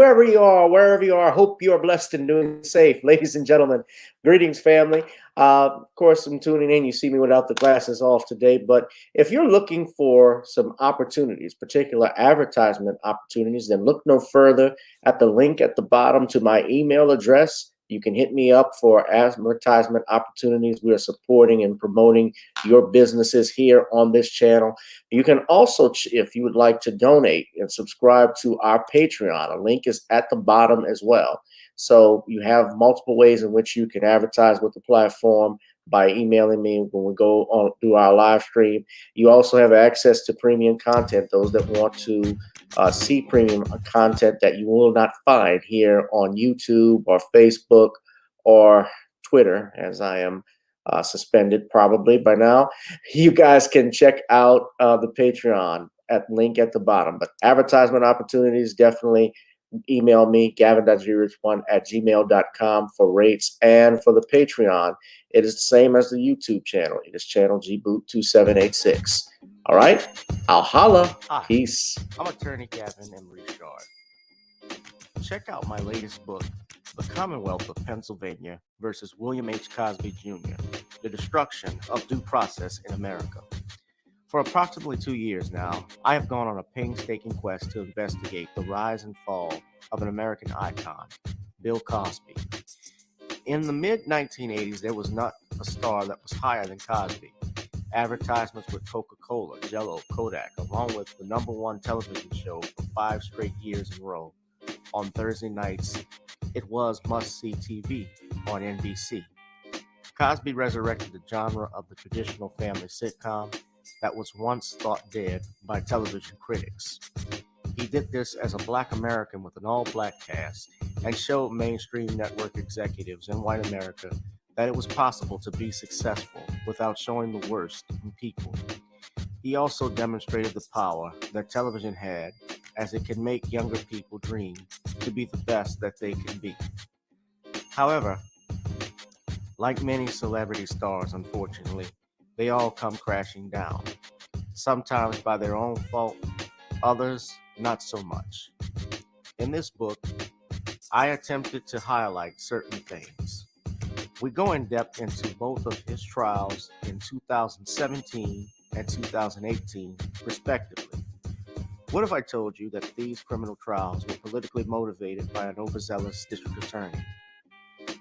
wherever you are, hope you are blessed and doing safe. Ladies and gentlemen, greetings, family. Of course, I'm tuning in. You see me without the glasses off today, but if you're looking for some opportunities, particular advertisement opportunities, then look no further at the link at the bottom to my email address. You can hit me up for advertisement opportunities. We are supporting and promoting your businesses here on this channel. You can also, if you would like to donate and subscribe to our Patreon, a link is at the bottom as well. So you have multiple ways in which you can advertise with the platform by emailing me when we go on through our live stream. You also have access to premium content, those that want to see premium content that you will not find here on YouTube or Facebook or Twitter, as I am suspended probably by now. You guys can check out the Patreon at link at the bottom. But advertisement opportunities, definitely email me, gavin.grich1@gmail.com for rates. And for the Patreon, it is the same as the YouTube channel. It is channel gboot2786. All right, I'll holla. Hi, Peace. I'm attorney Gavin M. Richard. Check out my latest book, The Commonwealth of Pennsylvania versus William H. Cosby Jr., The Destruction of Due Process in America. For approximately 2 years now, I have gone on a painstaking quest to investigate the rise and fall of an American icon, Bill Cosby. In the mid-1980s, there was not a star that was higher than Cosby. Advertisements with Coca-Cola, Jello, Kodak, along with the #1 television show for 5 straight years in a row. On Thursday nights, it was must-see TV on NBC. Cosby resurrected the genre of the traditional family sitcom that was once thought dead by television critics. He did this as a Black American with an all-Black cast and showed mainstream network executives in white America that it was possible to be successful without showing the worst in people. He also demonstrated the power that television had, as it can make younger people dream to be the best that they can be. However, like many celebrity stars, unfortunately, they all come crashing down, sometimes by their own fault, others not so much. In this book, I attempted to highlight certain things. We go in depth into both of his trials in 2017 and 2018, respectively. What if I told you that these criminal trials were politically motivated by an overzealous district attorney?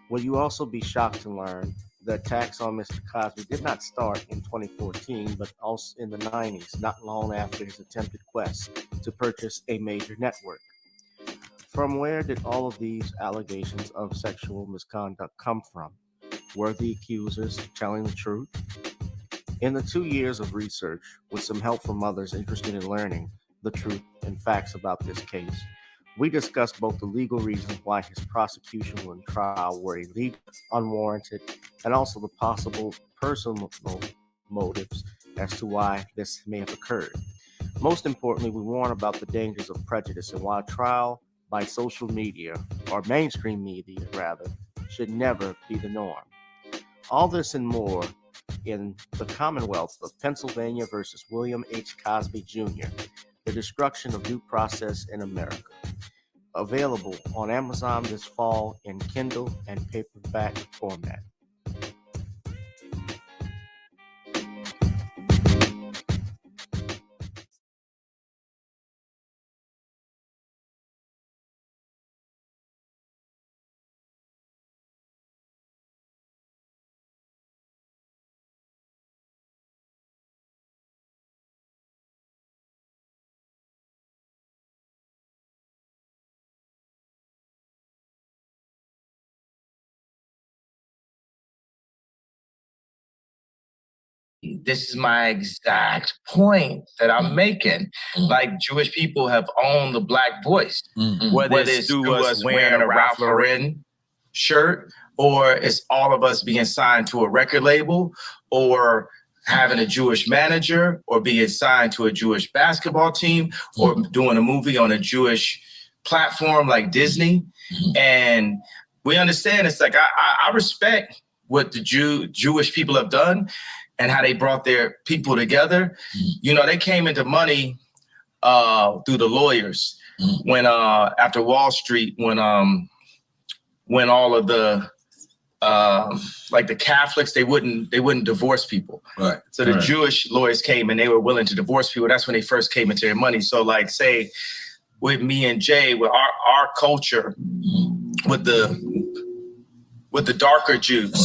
Will you also be shocked to learn the attacks on Mr. Cosby did not start in 2014, but also in the 90s, not long after his attempted quest to purchase a major network? From where did all of these allegations of sexual misconduct come from? Were the accusers telling the truth? In the 2 years of research, with some help from others interested in learning the truth and facts about this case, we discussed both the legal reasons why his prosecution and trial were illegal, unwarranted, and also the possible personal motives as to why this may have occurred. Most importantly, we warn about the dangers of prejudice and why trial by social media, or mainstream media rather, should never be the norm. All this and more in The Commonwealth of Pennsylvania versus William H. Cosby Jr., The Destruction of Due Process in America. Available on Amazon this fall in Kindle and paperback format. This is my exact point that I'm making. Like, Jewish people have owned the Black voice, whether it's through us wearing a Ralph Lauren shirt, or it's all of us being signed to a record label, or having a Jewish manager, or being signed to a Jewish basketball team, or doing a movie on a Jewish platform like Disney. And we understand it's like, I respect what the Jewish people have done and how they brought their people together. You know, they came into money through the lawyers. when after Wall Street, when all of the like the Catholics, they wouldn't divorce people. Right. So the Jewish lawyers came and they were willing to divorce people. That's when they first came into their money. So like say with me and Jay, with our culture, with the darker Jews.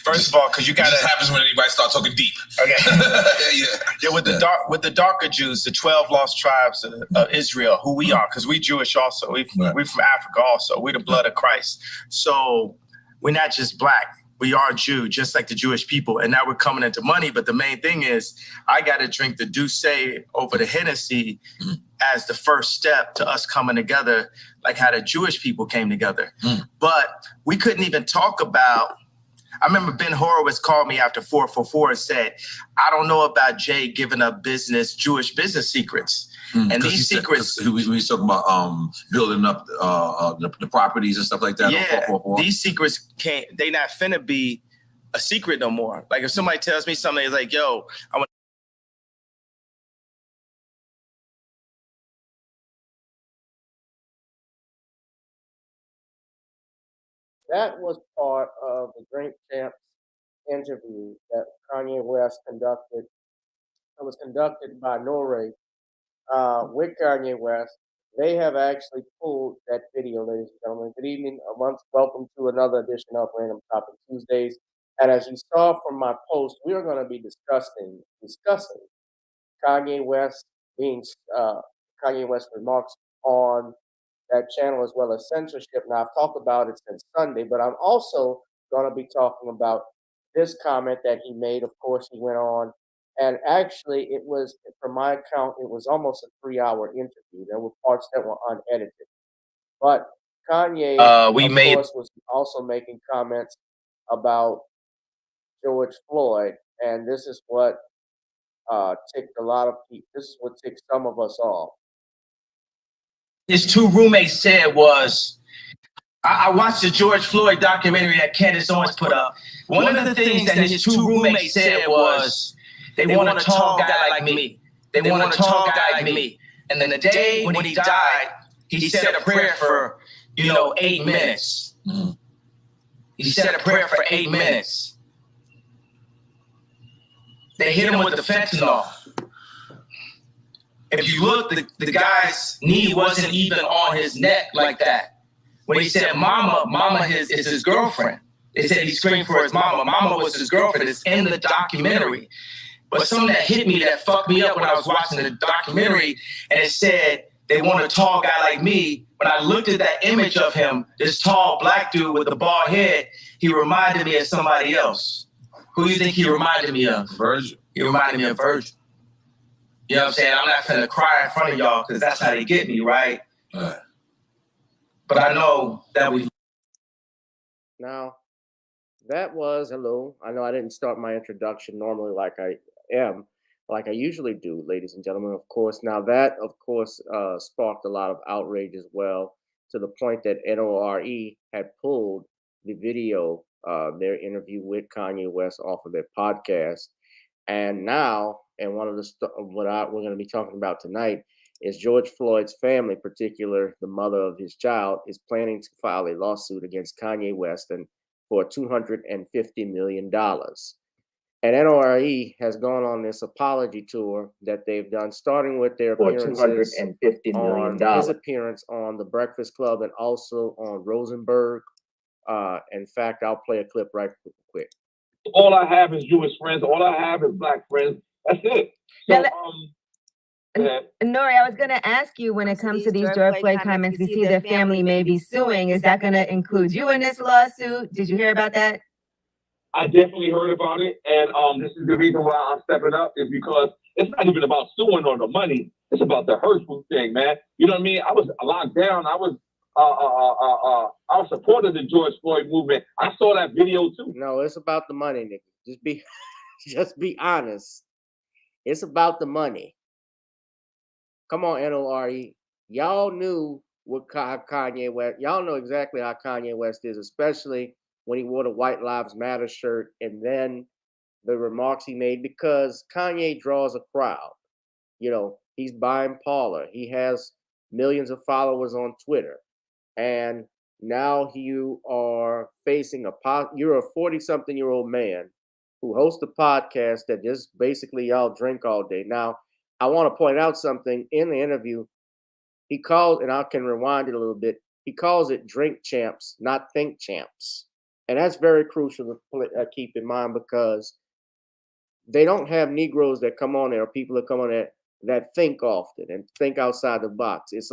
First of all, because you got this happens when anybody starts talking deep. Okay. Yeah. With the darker Jews, the 12 lost tribes of Israel, who we are, because we Jewish also. We're from Africa also. We're the blood of Christ. So we're not just black. We are Jew, just like the Jewish people. And now we're coming into money. But the main thing is I got to drink the Douce over the Hennessy as the first step to us coming together, like how the Jewish people came together. But we couldn't even talk about, I remember Ben Horowitz called me after 444 and said, I don't know about Jay giving up Jewish business secrets. And these secrets, we talking about building up the properties and stuff like that. Yeah, these secrets they not finna be a secret no more. Like if somebody tells me something, it's like, yo, I want. That was part of the Drink Champs interview that Kanye West conducted. It was conducted by NORE with Kanye West. They have actually pulled that video, ladies and gentlemen. Good evening. Welcome to another edition of Random Topic Tuesdays. And as you saw from my post, we are going to be discussing Kanye West Kanye West remarks on that channel as well as censorship. Now, I've talked about it since Sunday, but I'm also going to be talking about this comment that he made. Of course, he went on, and actually, it was, from my account, it was almost a 3-hour interview. There were parts that were unedited. But Kanye, of course, was also making comments about George Floyd, and this is what ticked a lot of people. This is what ticked some of us off. His two roommates said was, I watched the George Floyd documentary that Candace Owens put up. One of the things that his two roommates said was, they want a tall guy like me. They want a tall guy like me. And then the day when he died, he said a prayer for, 8 minutes. He said a prayer for 8 minutes. They hit him with the fentanyl. If you look, the guy's knee wasn't even on his neck like that. When he said mama is his girlfriend. They said he screamed for his mama. Mama was his girlfriend. It's in the documentary. But something that hit me, that fucked me up when I was watching the documentary, and it said, they want a tall guy like me. When I looked at that image of him, this tall black dude with the bald head, he reminded me of somebody else. Who do you think he reminded me of? Virgil. He reminded me of Virgil. You know what I'm saying? I'm not finna cry in front of y'all because that's how they get me, right? But I know that we. Now, that was, hello. I know I didn't start my introduction normally like I usually do, ladies and gentlemen, of course. Now, that, of course, sparked a lot of outrage as well, to the point that NORE had pulled the video, their interview with Kanye West, off of their podcast. And now, and one of the we're going to be talking about tonight is George Floyd's family, particular the mother of his child, is planning to file a lawsuit against Kanye West and for $250 million. And NORE has gone on this apology tour that they've done, starting with their appearances on his appearance on The Breakfast Club and also on Rosenberg. In fact, I'll play a clip right quick. All I have is Jewish friends. All I have is black friends. That's it. So, Nori, I was going to ask you, when it comes to these George Floyd comments, we see the family may be suing. Is that going to include you in this lawsuit? Did you hear about that? I definitely heard about it, and this is the reason why I'm stepping up, is because it's not even about suing or the money. It's about the hurtful thing, man. You know what I mean? I was locked down. I was supporter of the George Floyd movement. I saw that video too. No, it's about the money, nigga. Just be honest. It's about the money. Come on, NORE. Y'all knew what Kanye West. Y'all know exactly how Kanye West is, especially when he wore the White Lives Matter shirt, and then the remarks he made, because Kanye draws a crowd. You know, he's bipolar. He has millions of followers on Twitter, and now you are facing you're a 40-something-year-old man who hosts a podcast that just basically y'all drink all day. Now, I want to point out something in the interview. He called, and I can rewind it a little bit. He calls it drink champs, not think champs. And that's very crucial to keep in mind, because they don't have Negroes that come on there, or people that come on there that think often and think outside the box. It's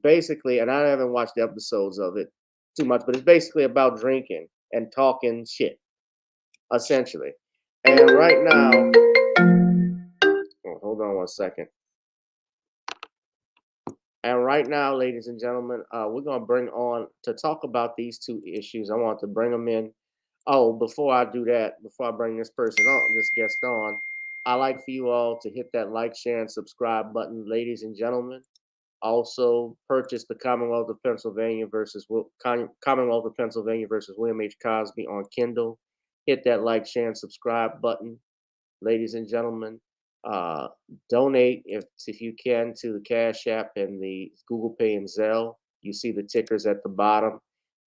basically, and I haven't watched the episodes of it too much, but it's basically about drinking and talking shit, essentially. And right now, hold on one second. And right now, ladies and gentlemen, we're going to bring on to talk about these two issues. I want to bring them in. Oh, before I do that, before I bring this person on, this guest on, I like for you all to hit that like, share, and subscribe button, ladies and gentlemen. Also, purchase the Commonwealth of Pennsylvania versus William H. Cosby on Kindle. Hit that like, share, and subscribe button, ladies and gentlemen. Donate if you can to the Cash App and the GooglePay and Zelle. You see the tickers at the bottom.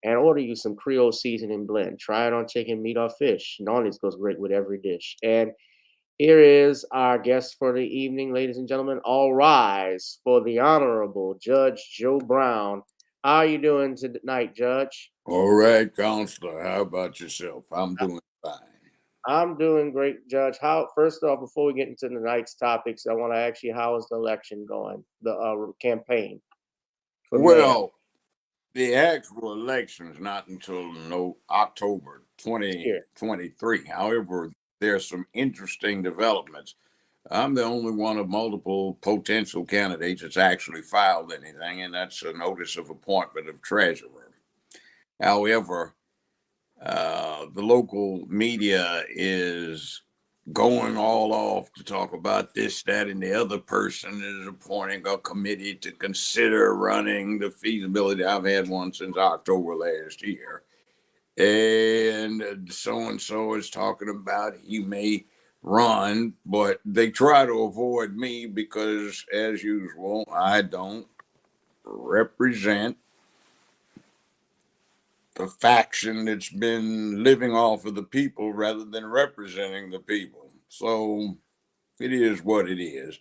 And order you some Creole seasoning blend. Try it on chicken, meat, or fish. Normally it goes great with every dish. And here is our guest for the evening, ladies and gentlemen. All rise for the Honorable Judge Joe Brown. How are you doing tonight, Judge? All right, Counselor. How about yourself? I'm doing fine. I'm doing great, Judge. First off, before we get into tonight's topics, I want to ask you, how is the election going, the campaign? Well, the actual election is not until October 2023. However, there's some interesting developments. I'm the only one of multiple potential candidates that's actually filed anything, and that's a notice of appointment of treasurer. However, the local media is going all off to talk about this, that, and the other person is appointing a committee to consider running the feasibility. I've had one since October last year. And so-and-so is talking about he may run, but they try to avoid me because, as usual, I don't represent the faction that's been living off of the people rather than representing the people. So it is what it is.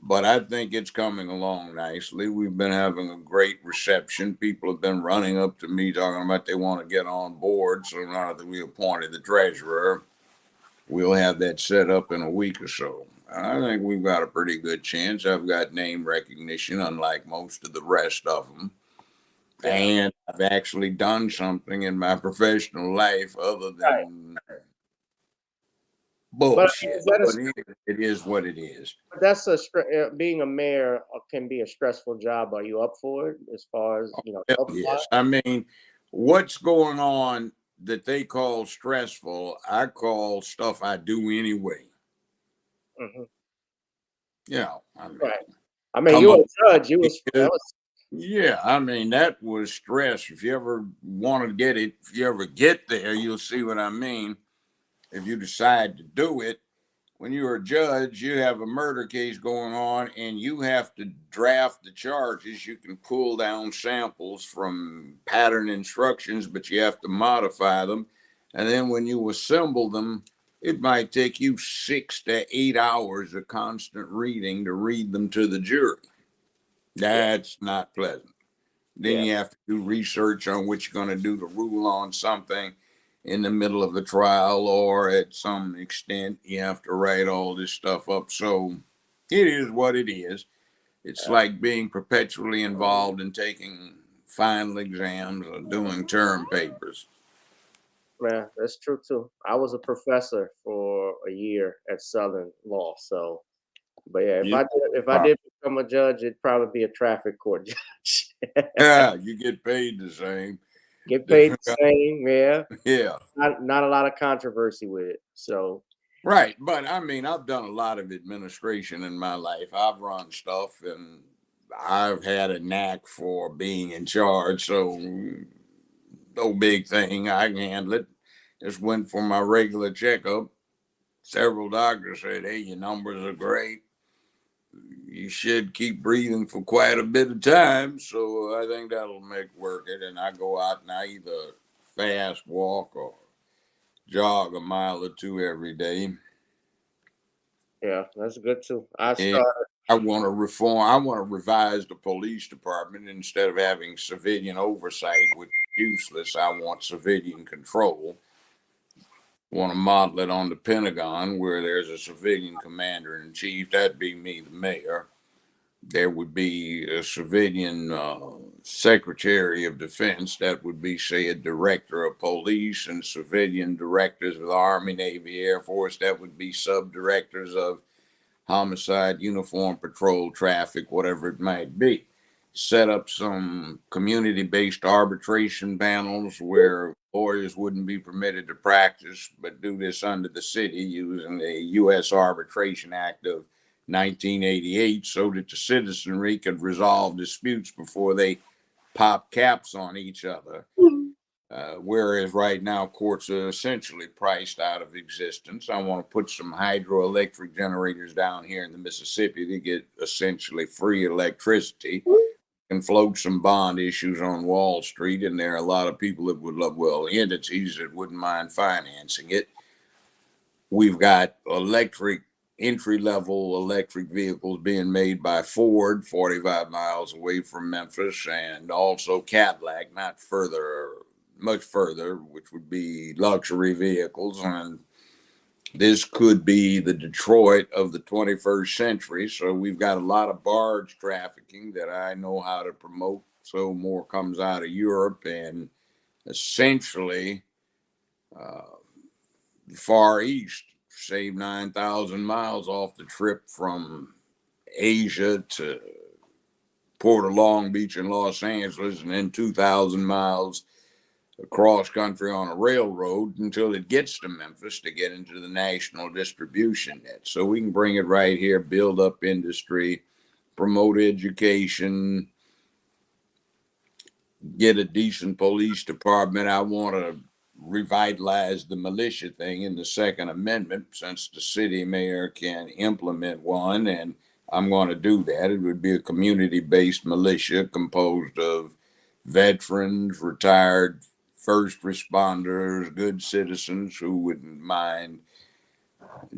But I think it's coming along nicely. We've been having a great reception. People have been running up to me talking about they want to get on board. So now that we appointed the treasurer, we'll have that set up in a week or so. I think we've got a pretty good chance. I've got name recognition, unlike most of the rest of them. And I've actually done something in my professional life other than bullshit. But it is what it is. That's being a mayor can be a stressful job. Are you up for it? As far as yes. I mean, what's going on that they call stressful, I call stuff I do anyway. Mm-hmm. Right. I mean, you're a judge. Yeah, I mean, that was stress. If you ever want to get it, if you ever get there, you'll see what I mean. If you decide to do it, when you're a judge, you have a murder case going on and you have to draft the charges. You can pull down samples from pattern instructions, but you have to modify them. And then when you assemble them, it might take you 6 to 8 hours of constant reading to read them to the jury. That's not pleasant. Then you have to do research on what you're going to do to rule on something in the middle of the trial, or at some extent, you have to write all this stuff up. So it is what it is. It's like being perpetually involved in taking final exams or doing term papers. Man, that's true too. I was a professor for a year at Southern Law. So, but if I did become a judge, it'd probably be a traffic court judge. Yeah, you get paid the same. Get paid the same, yeah. Yeah. Not a lot of controversy with it. So right. But I mean, I've done a lot of administration in my life. I've run stuff and I've had a knack for being in charge. So no big thing. I can handle it. Just went for my regular checkup. Several doctors said, hey, your numbers are great. you should keep breathing for quite a bit of time. So I think that'll make work it. And I go out and I either fast walk or jog a mile or two every day. Yeah, that's good too. I And started. I want to reform. I want to revise the police department instead of having civilian oversight, which is useless. I want civilian control. Want to model it on the Pentagon, where there's a civilian commander in chief. That'd be me, the mayor. There would be a civilian secretary of defense. That would be, say, a director of police, and civilian directors of the Army, Navy, Air Force. That would be sub-directors of homicide, uniform patrol, traffic, whatever it might be. Set up some community-based arbitration panels where lawyers wouldn't be permitted to practice, but do this under the city using the U.S. Arbitration Act of 1988 so that the citizenry could resolve disputes before they pop caps on each other. Whereas right now courts are essentially priced out of existence. I want to put some hydroelectric generators down here in the Mississippi to get essentially free electricity and float some bond issues on Wall Street. And there are a lot of people that would love, well, entities that wouldn't mind financing it. We've got entry-level electric vehicles being made by Ford 45 miles away from Memphis, and also Cadillac, much further, which would be luxury vehicles. And this could be the Detroit of the 21st century. So we've got a lot of barge trafficking that I know how to promote. So more comes out of Europe, and essentially the Far East, save 9,000 miles off the trip from Asia to Port of Long Beach and Los Angeles, and then 2,000 miles across country on a railroad until it gets to Memphis to get into the national distribution net. So we can bring it right here, build up industry, promote education, get a decent police department. I want to revitalize the militia thing in the Second Amendment, since the city mayor can implement one, and I'm going to do that. It would be a community-based militia composed of veterans, retired first responders, good citizens who wouldn't mind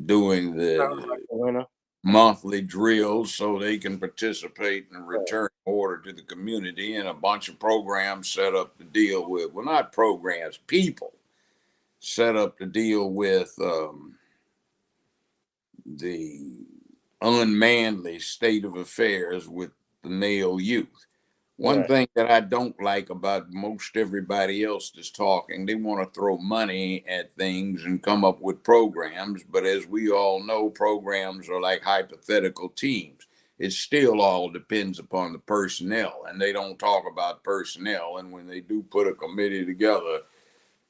doing the monthly drills so they can participate and return order to the community, and a bunch of programs set up to deal with, well, not programs, people set up to deal with the unmanly state of affairs with the male youth. One thing that I don't like about most everybody else that's talking, they want to throw money at things and come up with programs. But as we all know, programs are like hypothetical teams. It still all depends upon the personnel, and they don't talk about personnel. And when they do put a committee together,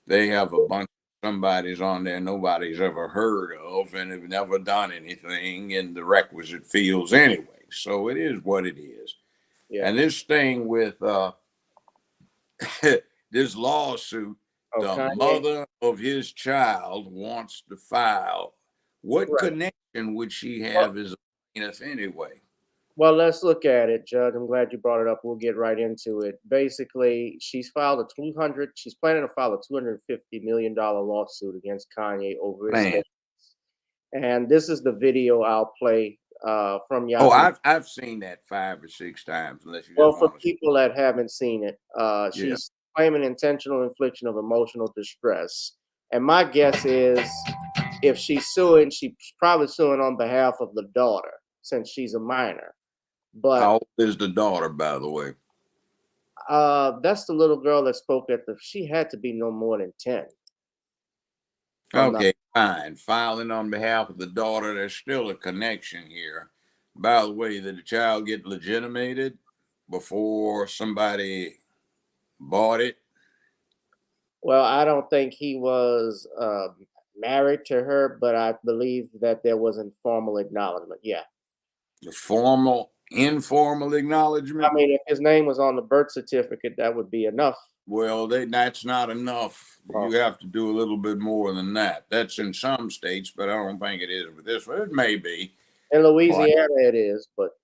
they have a bunch of somebody's on there nobody's ever heard of and have never done anything in the requisite fields anyway. So it is what it is. Yeah. And this thing with this lawsuit, the Kanye, mother of his child wants to file. What connection would she have as a plaintiff anyway? Well, let's look at it, Judge. I'm glad you brought it up. We'll get right into it. Basically, she's planning to file a $250 million lawsuit against Kanye over his statements. And this is the video I'll play from Yahoo. Oh, I've seen that 5 or 6 times. Unless you well, for people that haven't seen it, she's claiming intentional infliction of emotional distress. And my guess is, if she's suing, she's probably suing on behalf of the daughter, since she's a minor. But how old is the daughter, by the way? That's the little girl that spoke she had to be no more than 10. Okay, fine. Filing on behalf of the daughter, there's still a connection here. By the way, did the child get legitimated before somebody bought it? Well, I don't think he was married to her, but I believe that there was informal acknowledgement. Yeah. The informal acknowledgement? I mean, if his name was on the birth certificate, that would be enough. Well, that's not enough. You have to do a little bit more than that. That's in some states, but I don't think it is with this one. It may be. In Louisiana, it is, but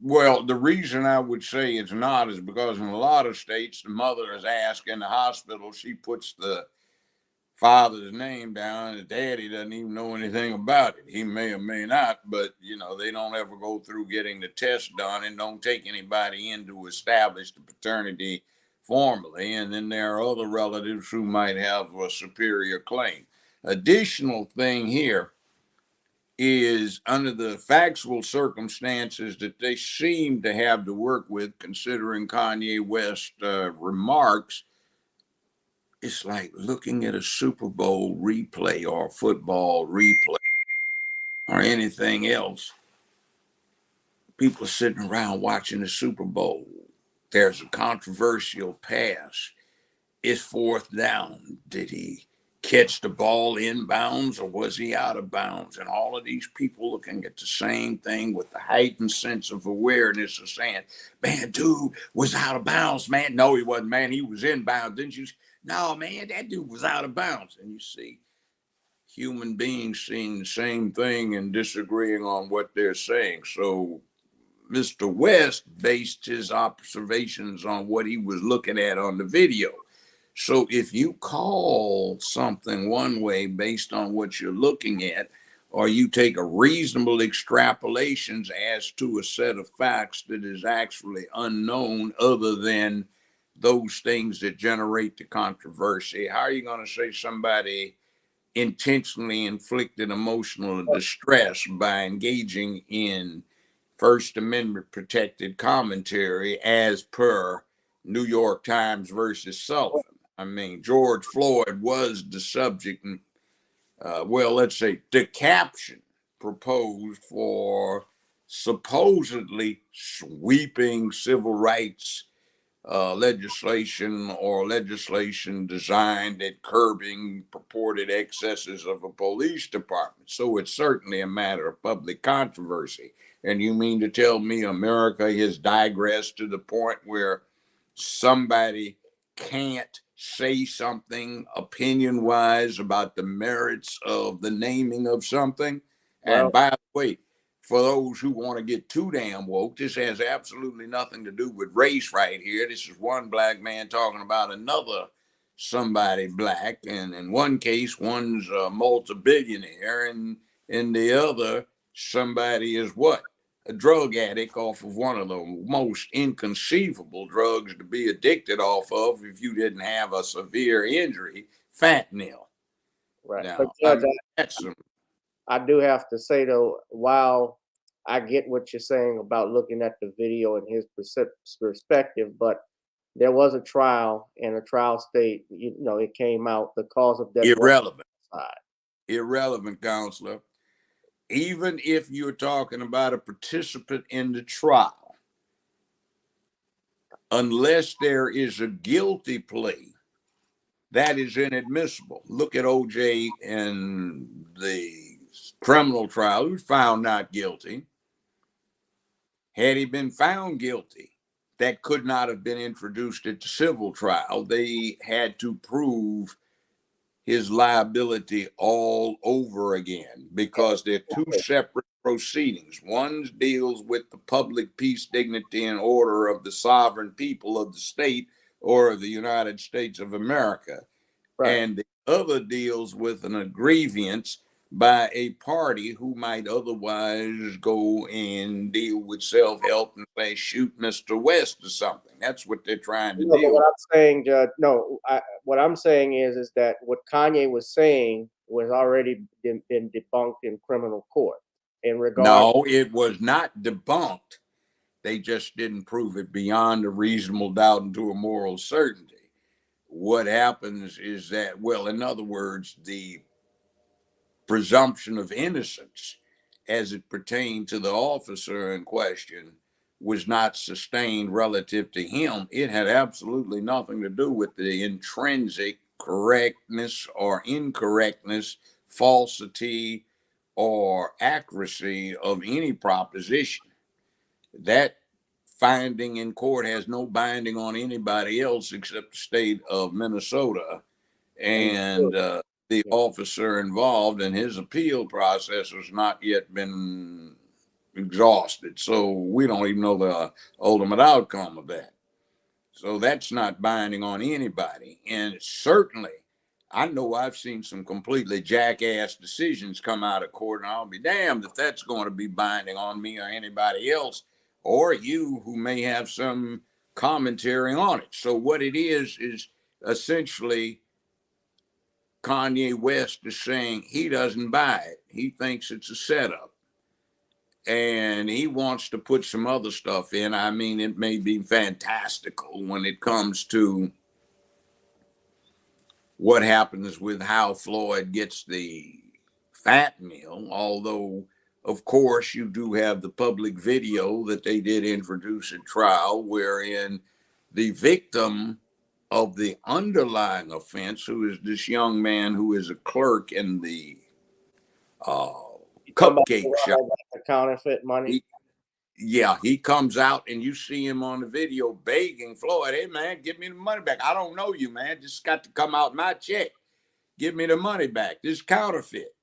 Well, the reason I would say it's not is because in a lot of states, the mother is asked in the hospital, she puts the father's name down, and the daddy doesn't even know anything about it. He may or may not, but you know, they don't ever go through getting the test done and don't take anybody in to establish the paternity formally. And then there are other relatives who might have a superior claim. Additional thing here is under the factual circumstances that they seem to have to work with, considering Kanye West remarks, it's like looking at a Super Bowl replay or football replay or anything else. People are sitting around watching the Super Bowl. There's a controversial pass. It's fourth down. Did he catch the ball inbounds or was he out of bounds? And all of these people looking at the same thing with the heightened sense of awareness of saying, man, dude was out of bounds, man. No, he wasn't, man. He was inbound. Didn't you? No, man, that dude was out of bounds. And you see human beings seeing the same thing and disagreeing on what they're saying. So Mr. West based his observations on what he was looking at on the video. So if you call something one way based on what you're looking at, or you take a reasonable extrapolations as to a set of facts that is actually unknown other than those things that generate the controversy, how are you going to say somebody intentionally inflicted emotional distress by engaging in First Amendment protected commentary as per New York Times versus Sullivan? I mean, George Floyd was the subject, well, let's say the caption proposed for supposedly sweeping civil rights legislation or legislation designed at curbing purported excesses of a police department. So it's certainly a matter of public controversy. And you mean to tell me America has digressed to the point where somebody can't say something opinion wise about the merits of the naming of something? Well, and by the way, for those who want to get too damn woke, this has absolutely nothing to do with race right here. This is one black man talking about another somebody black. And in one case, one's a multi-billionaire, and in the other, somebody is what? A drug addict off of one of the most inconceivable drugs to be addicted off of if you didn't have a severe injury, fentanyl. right. Now, But Judge, that's some I do have to say though, while I get what you're saying about looking at the video and his perspective, but there was a trial, and a trial state, you know, it came out the cause of death was irrelevant. homicide. Irrelevant, counselor. Even if you're talking about a participant in the trial, unless there is a guilty plea, that is inadmissible. Look at OJ and the criminal trial. He was found not guilty. Had he been found guilty, that could not have been introduced at the civil trial. They had to prove his liability all over again because they're two separate proceedings. One deals with the public peace, dignity, and order of the sovereign people of the state or of the United States of America. Right. And the other deals with an grievance by a party who might otherwise go and deal with self-help and say, shoot Mr. West or something. That's what they're trying to No, but deal what with. I'm saying, Judge, no, what I'm saying is that what Kanye was saying was already been debunked in criminal court in regard. No, it was not debunked. They just didn't prove it beyond a reasonable doubt and to a moral certainty. What happens is that, well, in other words, the presumption of innocence as it pertained to the officer in question was not sustained relative to him. It had absolutely nothing to do with the intrinsic correctness or incorrectness, falsity, or accuracy of any proposition. That finding in court has no binding on anybody else except the state of Minnesota. And the officer involved in his appeal process has not yet been exhausted. So we don't even know the ultimate outcome of that. So that's not binding on anybody. And certainly, I know I've seen some completely jackass decisions come out of court, and I'll be damned if that's going to be binding on me or anybody else, or you who may have some commentary on it. So what it is essentially Kanye West is saying he doesn't buy it. He thinks it's a setup. And he wants to put some other stuff in. I mean, it may be fantastical when it comes to what happens with how Floyd gets the fat meal, although, of course, you do have the public video that they did introduce at trial, wherein the victim of the underlying offense, who is this young man who is a clerk in the cupcake shop, the counterfeit money. He comes out and you see him on the video begging Floyd, hey, man, give me the money back. I don't know you, man. Just got to come out my check. Give me the money back. This counterfeit.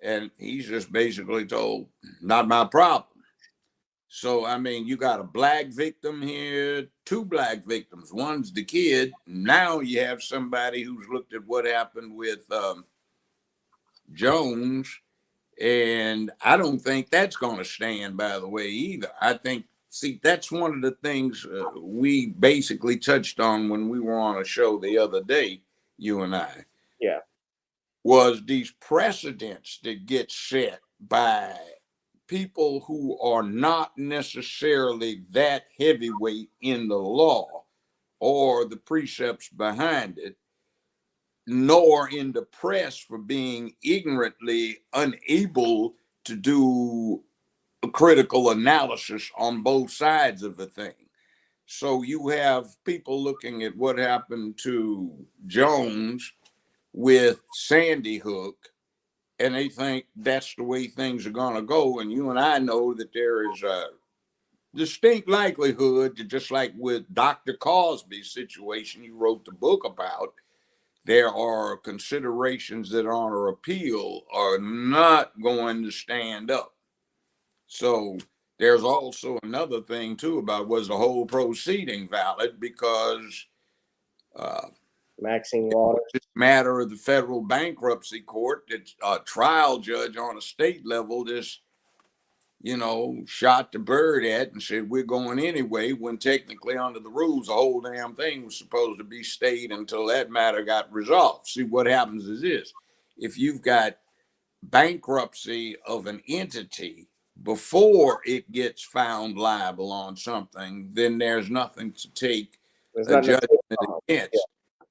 And he's just basically told, not my problem. So, I mean, you got a black victim here, two black victims. One's the kid. Now you have somebody who's looked at what happened with Jones. And I don't think that's going to stand, by the way, either. I think, see, that's one of the things we basically touched on when we were on a show the other day, you and I. Yeah. Was these precedents that get set by people who are not necessarily that heavyweight in the law or the precepts behind it, nor in the press for being ignorantly unable to do a critical analysis on both sides of the thing. So you have people looking at what happened to Jones with Sandy Hook, and they think that's the way things are going to go. And you and I know that there is a distinct likelihood that, just like with Dr. Cosby's situation you wrote the book about, there are considerations that on appeal are not going to stand up. So there's also another thing too about, was the whole proceeding valid? Because Maxine Waters. It's a matter of the federal bankruptcy court that a trial judge on a state level just, shot the bird at and said, we're going anyway, when technically under the rules, the whole damn thing was supposed to be stayed until that matter got resolved. See, what happens is this: if you've got bankruptcy of an entity before it gets found liable on something, then there's nothing to take a judgment against. Yeah.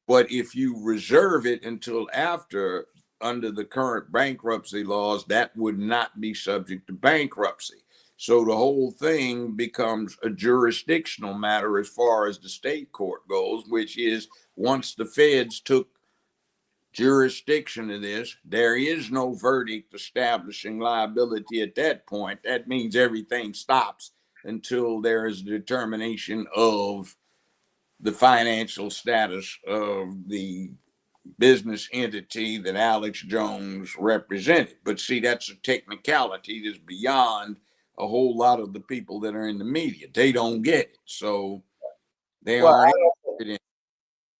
But if you reserve it until after, under the current bankruptcy laws, that would not be subject to bankruptcy. So the whole thing becomes a jurisdictional matter as far as the state court goes, which is, once the feds took jurisdiction of this, there is no verdict establishing liability at that point. That means everything stops until there is a determination of the financial status of the business entity that Alex Jones represented. But see, that's a technicality that's beyond a whole lot of the people that are in the media. They don't get it. So they aren't interested in it.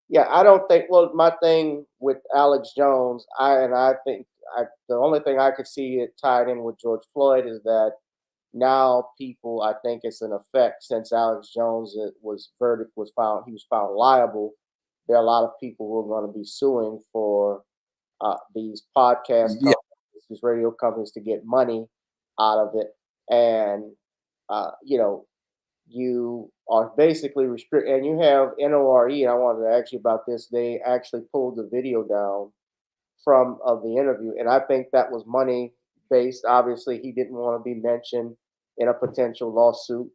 Yeah, I don't think, well, my thing with Alex Jones, I think the only thing I could see it tied in with George Floyd is that now people, I think it's an effect since Alex Jones he was found liable. There are a lot of people who are going to be suing for these podcast companies, these radio companies, to get money out of it. And, you are basically restricted, and you have NORE. And I wanted to ask you about this. They actually pulled the video down of the interview, and I think that was money based. Obviously, he didn't want to be mentioned in a potential lawsuit,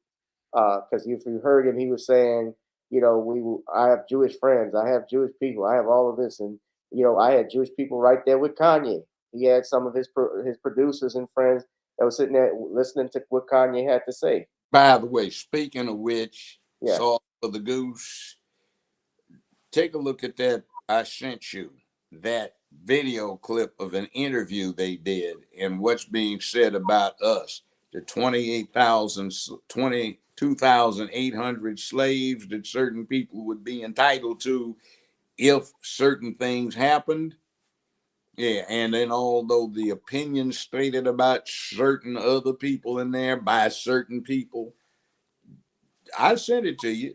because if you heard him, he was saying, I have Jewish friends, I have Jewish people, I have all of this, and I had Jewish people right there with Kanye. He had some of his producers and friends that were sitting there listening to what Kanye had to say. By the way, speaking of which, Salt for the Goose, take a look at that. I sent you that video clip of an interview they did and what's being said about us. the 22,800 slaves that certain people would be entitled to if certain things happened. Yeah, and then although the opinions stated about certain other people in there by certain people, I sent it to you.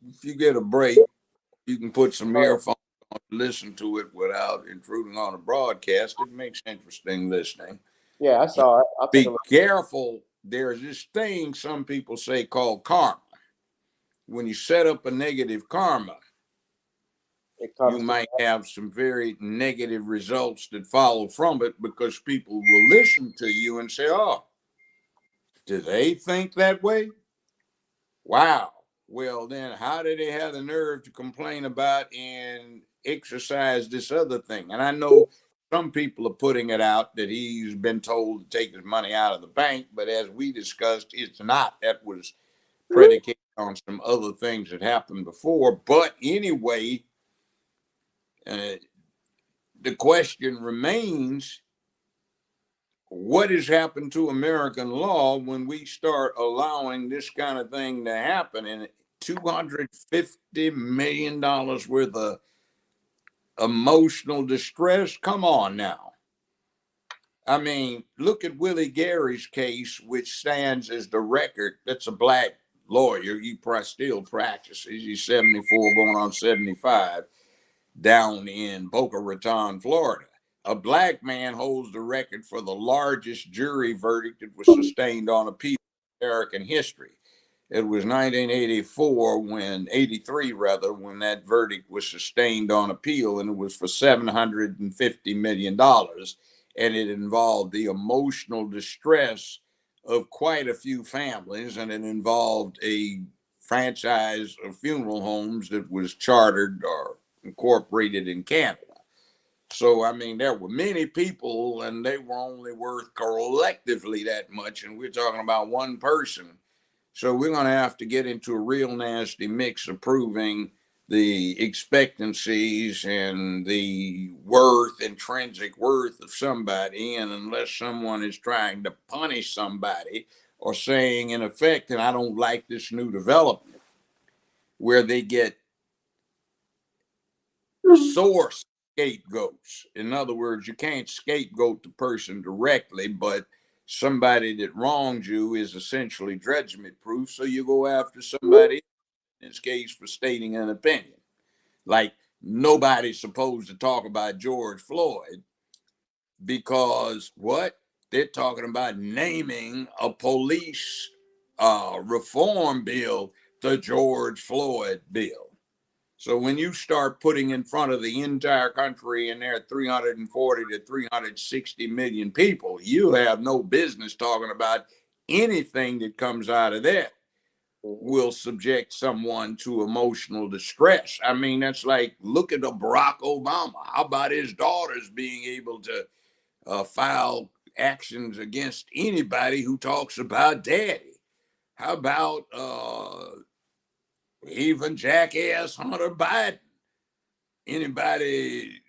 If you get a break, you can put some earphones on to listen to it without intruding on a broadcast. It makes interesting listening. Yeah, I saw it. I'll take a Be look. careful. There's this thing some people say called karma. When you set up a negative karma, It you comes to might have some very negative results that follow from it, because people will listen to you and say, oh, do they think that way? Wow. Well, then how did they have the nerve to complain about and exercise this other thing? And I know some people are putting it out that he's been told to take his money out of the bank, but as we discussed, it's not. That was predicated on some other things that happened before. But anyway, the question remains, what has happened to American law when we start allowing this kind of thing to happen? And $250 million worth of emotional distress? Come on now. I mean, look at Willie Gary's case, which stands as the record. That's a black lawyer. He still practices. He's 74 going on 75 down in Boca Raton, Florida. A black man holds the record for the largest jury verdict that was sustained on appeal in American history. It was 1984 83 rather, when that verdict was sustained on appeal, and it was for $750 million. And it involved the emotional distress of quite a few families, and it involved a franchise of funeral homes that was chartered or incorporated in Canada. So, I mean, there were many people, and they were only worth collectively that much, and we're talking about one person. So we're going to have to get into a real nasty mix of proving the expectancies and the intrinsic worth of somebody. And unless someone is trying to punish somebody or saying, in effect, and I don't like this new development, where they get source scapegoats. In other words, you can't scapegoat the person directly, but somebody that wronged you is essentially judgment proof. So you go after somebody, in this case, for stating an opinion. Like, nobody's supposed to talk about George Floyd because what? They're talking about naming a police reform bill the George Floyd bill. So when you start putting in front of the entire country, and there are 340 to 360 million people, you have no business talking about anything that comes out of that will subject someone to emotional distress. I mean, that's like, look at the Barack Obama. How about his daughters being able to file actions against anybody who talks about daddy? How about even jackass Hunter Biden? Anybody,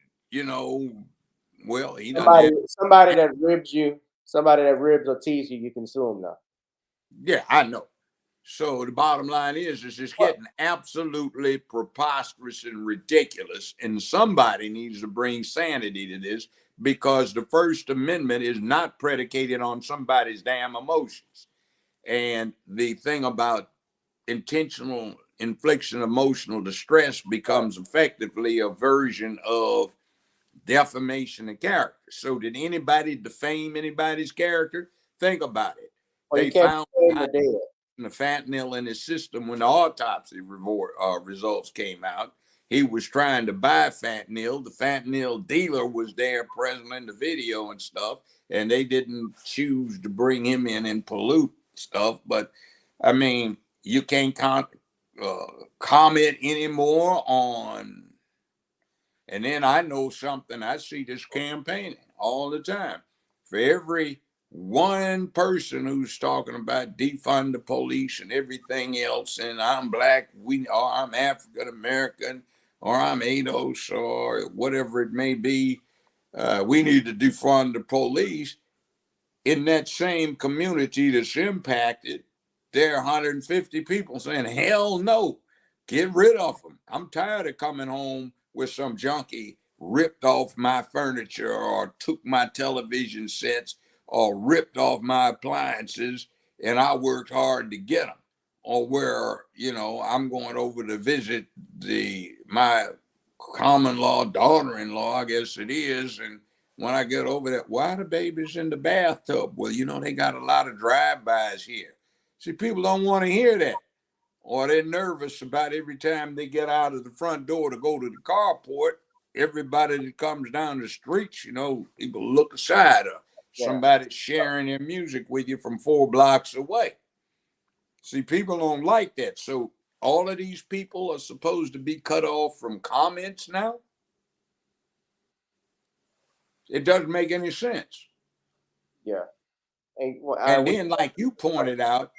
well, he somebody that ribs you, somebody that ribs or teases you, you can sue them now. Yeah, I know. So the bottom line is it's getting absolutely preposterous and ridiculous, and somebody needs to bring sanity to this, because the First Amendment is not predicated on somebody's damn emotions. And the thing about intentional infliction of emotional distress becomes effectively a version of defamation of character. So did anybody defame anybody's character? Think about it. Well, They you can't found defame the dead. the fentanyl in his system when the autopsy results came out. He was trying to buy fentanyl. The fentanyl dealer was there present in the video and stuff, and they didn't choose to bring him in and pollute stuff. But I mean, you can't comment anymore on. And then I know something, I see this campaigning all the time. For every one person who's talking about defund the police and everything else, and I'm black, or I'm African American, or I'm ADOS, or whatever it may be, we need to defund the police. in that same community that's impacted, there are 150 people saying, hell no, get rid of them. I'm tired of coming home with some junkie ripped off my furniture or took my television sets or ripped off my appliances, and I worked hard to get them. Or where, you know, I'm going over to visit my common law daughter-in-law, I guess it is, and when I get over there, why the baby's in the bathtub? Well, you know, they got a lot of drive-bys here. See, people don't want to hear that. Or they're nervous about every time they get out of the front door to go to the carport, everybody that comes down the streets, you know, people look aside or somebody sharing their music with you from 4 blocks away. See, people don't like that. So all of these people are supposed to be cut off from comments now? It doesn't make any sense. Yeah. And then, like you pointed out,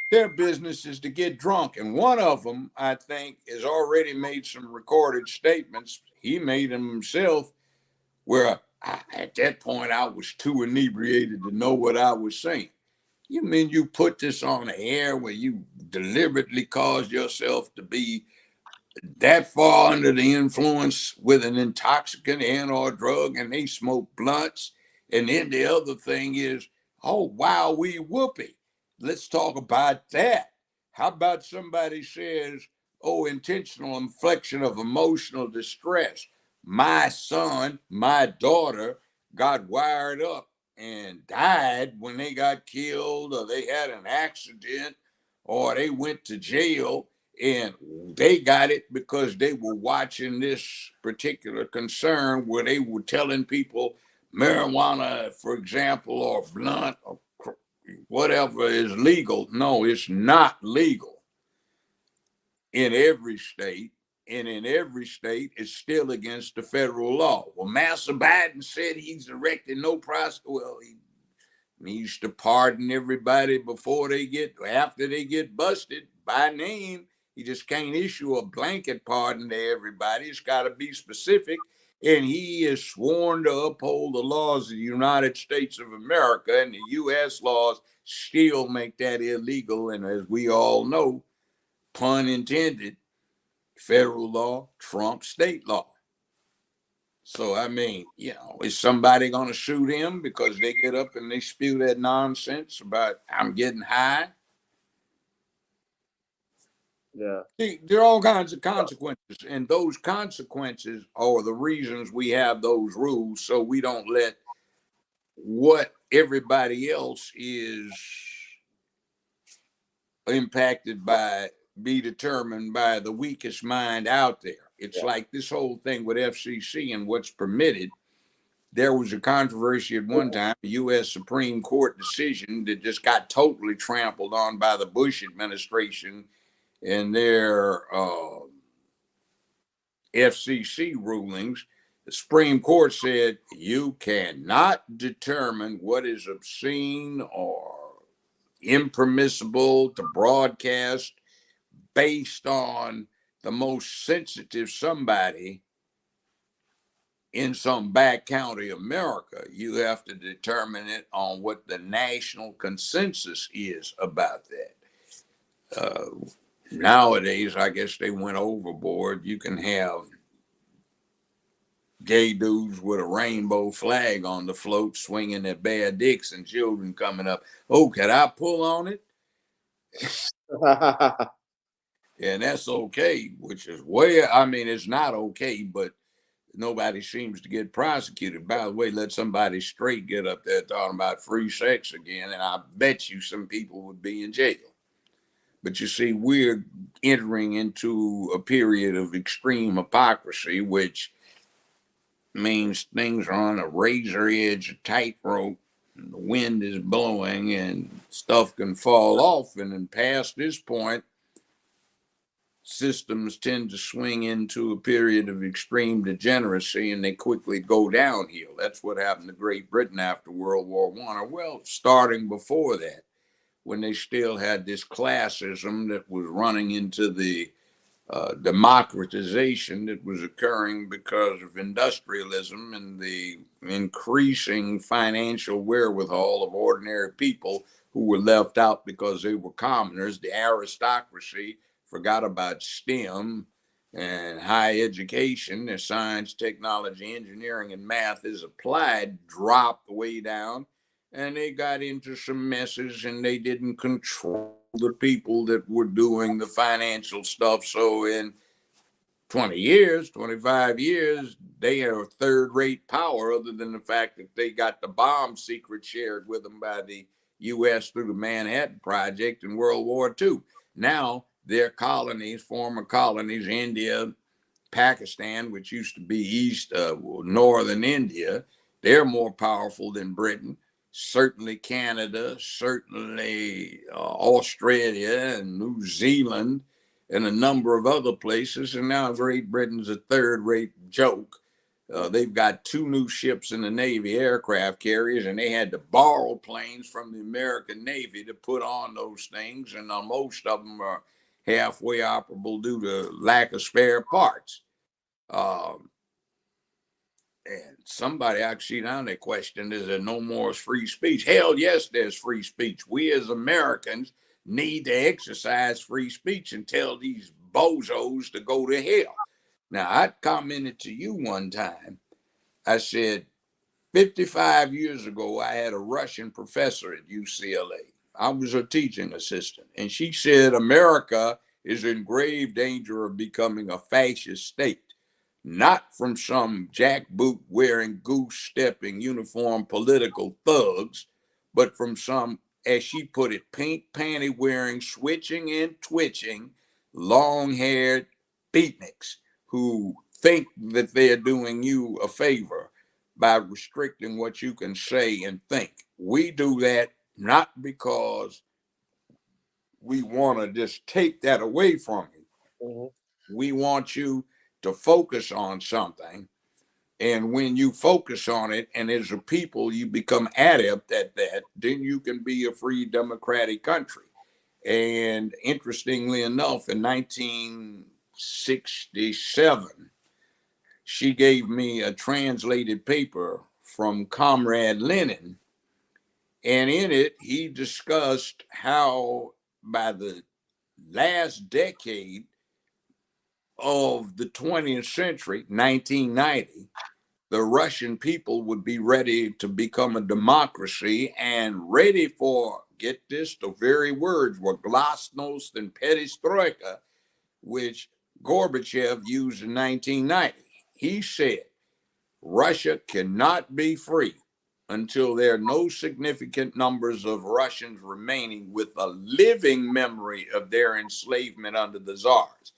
their business is to get drunk. And one of them, I think, has already made some recorded statements. He made them himself, where at that point I was too inebriated to know what I was saying. You mean you put this on the air where you deliberately caused yourself to be that far under the influence with an intoxicant and or drug, and they smoke blunts? And then the other thing is, oh, wow, we whoopee. Let's talk about that. How about somebody says, oh, intentional infliction of emotional distress. My son, my daughter got wired up and died when they got killed, or they had an accident, or they went to jail, and they got it because they were watching this particular concern where they were telling people marijuana, for example, or blunt or whatever is legal. No, it's not legal in every state. And in every state, it's still against the federal law. Well, Master Biden said he's erected no process. Well, he needs to pardon everybody after they get busted by name. He just can't issue a blanket pardon to everybody. It's got to be specific. And he is sworn to uphold the laws of the United States of America, and the U.S. laws still make that illegal. And as we all know, pun intended, federal law trumps state law. So, I mean, you know, is somebody going to sue them because they get up and they spew that nonsense about I'm getting high? Yeah. See, there are all kinds of consequences, and those consequences are the reasons we have those rules, so we don't let what everybody else is impacted by be determined by the weakest mind out there. It's like this whole thing with FCC and what's permitted. There was a controversy at one time, a U.S. Supreme Court decision that just got totally trampled on by the Bush administration and their FCC rulings. The Supreme Court said you cannot determine what is obscene or impermissible to broadcast based on the most sensitive somebody in some back county America. You have to determine it on what the national consensus is about that. Nowadays, I guess they went overboard. You can have gay dudes with a rainbow flag on the float swinging their bare dicks and children coming up. Oh, can I pull on it? And that's okay, which is it's not okay, but nobody seems to get prosecuted. By the way, let somebody straight get up there talking about free sex again, and I bet you some people would be in jail. But you see, we're entering into a period of extreme hypocrisy, which means things are on a razor edge, a tightrope, and the wind is blowing and stuff can fall off. And then past this point, systems tend to swing into a period of extreme degeneracy and they quickly go downhill. That's what happened to Great Britain after World War I, or well, starting before that, when they still had this classism that was running into the democratization that was occurring because of industrialism and the increasing financial wherewithal of ordinary people who were left out because they were commoners. The aristocracy forgot about STEM and high education. The science, technology, engineering, and math is applied, dropped way down, and they got into some messes, and they didn't control the people that were doing the financial stuff. So in 20 years, 25 years, they are a third-rate power, other than the fact that they got the bomb secret shared with them by the U.S. through the Manhattan Project in World War II. Now their colonies, former colonies, India, Pakistan, which used to be east of northern India, they're more powerful than Britain. Certainly Canada, certainly Australia and New Zealand and a number of other places. And now Great Britain's a third-rate joke. They've got 2 new ships in the Navy, aircraft carriers, and they had to borrow planes from the American Navy to put on those things. And most of them are halfway operable due to lack of spare parts. And somebody actually down there questioned, is there no more free speech? Hell yes, there's free speech. We as Americans need to exercise free speech and tell these bozos to go to hell. Now, I commented to you one time, I said, 55 years ago, I had a Russian professor at UCLA. I was a teaching assistant, and she said, America is in grave danger of becoming a fascist state. Not from some jackboot wearing, goose stepping uniform political thugs, but from some, as she put it, pink panty wearing, switching and twitching, long haired beatniks who think that they're doing you a favor by restricting what you can say and think. We do that not because we want to just take that away from you. Mm-hmm. We want you to focus on something. And when you focus on it, and as a people, you become adept at that, then you can be a free democratic country. And interestingly enough, in 1967, she gave me a translated paper from Comrade Lenin. And in it, he discussed how by the last decade of the 20th century, 1990, the Russian people would be ready to become a democracy and ready for, get this, the very words were glasnost and perestroika, which Gorbachev used in 1990. He said, Russia cannot be free until there are no significant numbers of Russians remaining with a living memory of their enslavement under the czars.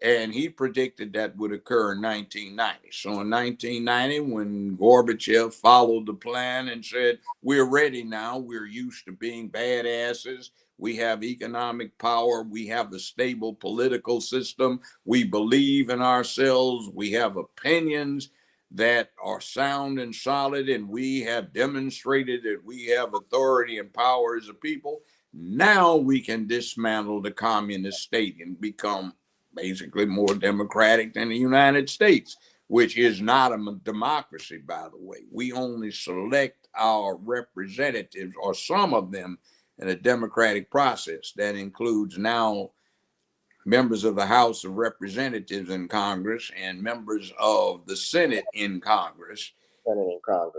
And he predicted that would occur in 1990. So in 1990, when Gorbachev followed the plan and said, we're ready now, we're used to being badasses, we have economic power, we have a stable political system, we believe in ourselves, we have opinions that are sound and solid, and we have demonstrated that we have authority and power as a people. Now we can dismantle the communist state and become basically more democratic than the United States, which is not a democracy, by the way. We only select our representatives, or some of them, in a democratic process. That includes now members of the House of Representatives in Congress and members of the Senate in Congress.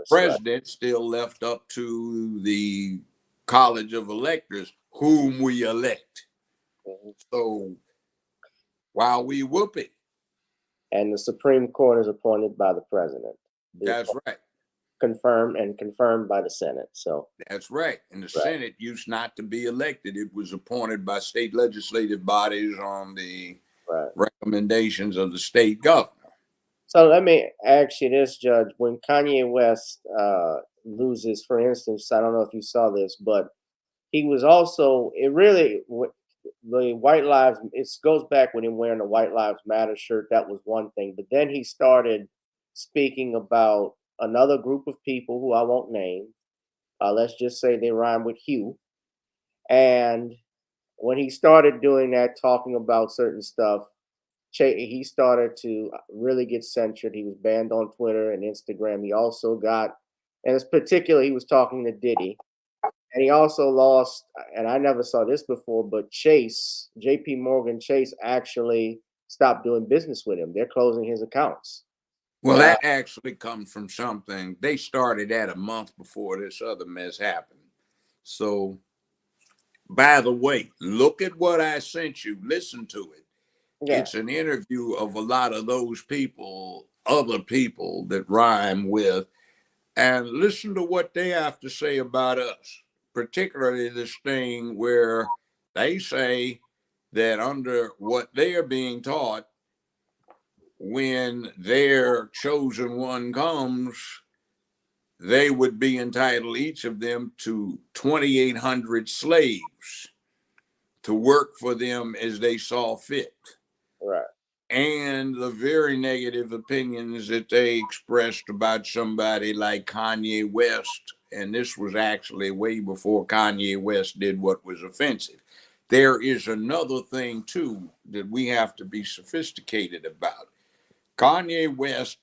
President right. Still left up to the College of Electors, whom we elect. Mm-hmm. So while we whoop it. And the Supreme Court is appointed by the president. That's right. Confirmed by the Senate. So that's right. And the Senate used not to be elected. It was appointed by state legislative bodies on the recommendations of the state governor. So let me ask you this, Judge. When Kanye West loses, for instance, I don't know if you saw this, but he was also, the white lives, it goes back when he wearing the White Lives Matter shirt. That was one thing. But then he started speaking about another group of people who I won't name. Let's just say they rhyme with Hugh. And when he started doing that, talking about certain stuff, he started to really get censored. He was banned on Twitter and Instagram. He also got, and it's particular, he was talking to Diddy. And he also lost, and I never saw this before, but Chase, JP Morgan Chase, actually stopped doing business with him. They're closing his accounts. Well, that actually comes from something. They started that a month before this other mess happened. So, by the way, look at what I sent you. Listen to it. Yeah. It's an interview of a lot of those people, other people that rhyme with, and listen to what they have to say about us, particularly this thing where they say that under what they are being taught, when their chosen one comes, they would be entitled, each of them, to 2,800 slaves to work for them as they saw fit. Right. And the very negative opinions that they expressed about somebody like Kanye West. And this was actually way before Kanye West did what was offensive. There is another thing, too, that we have to be sophisticated about. Kanye West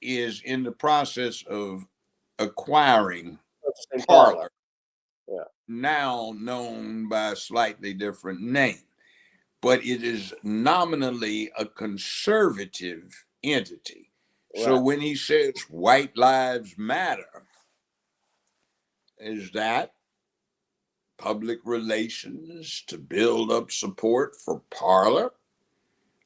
is in the process of acquiring Parler, now known by a slightly different name, but it is nominally a conservative entity. Right. So when he says white lives matter, is that public relations to build up support for Parler,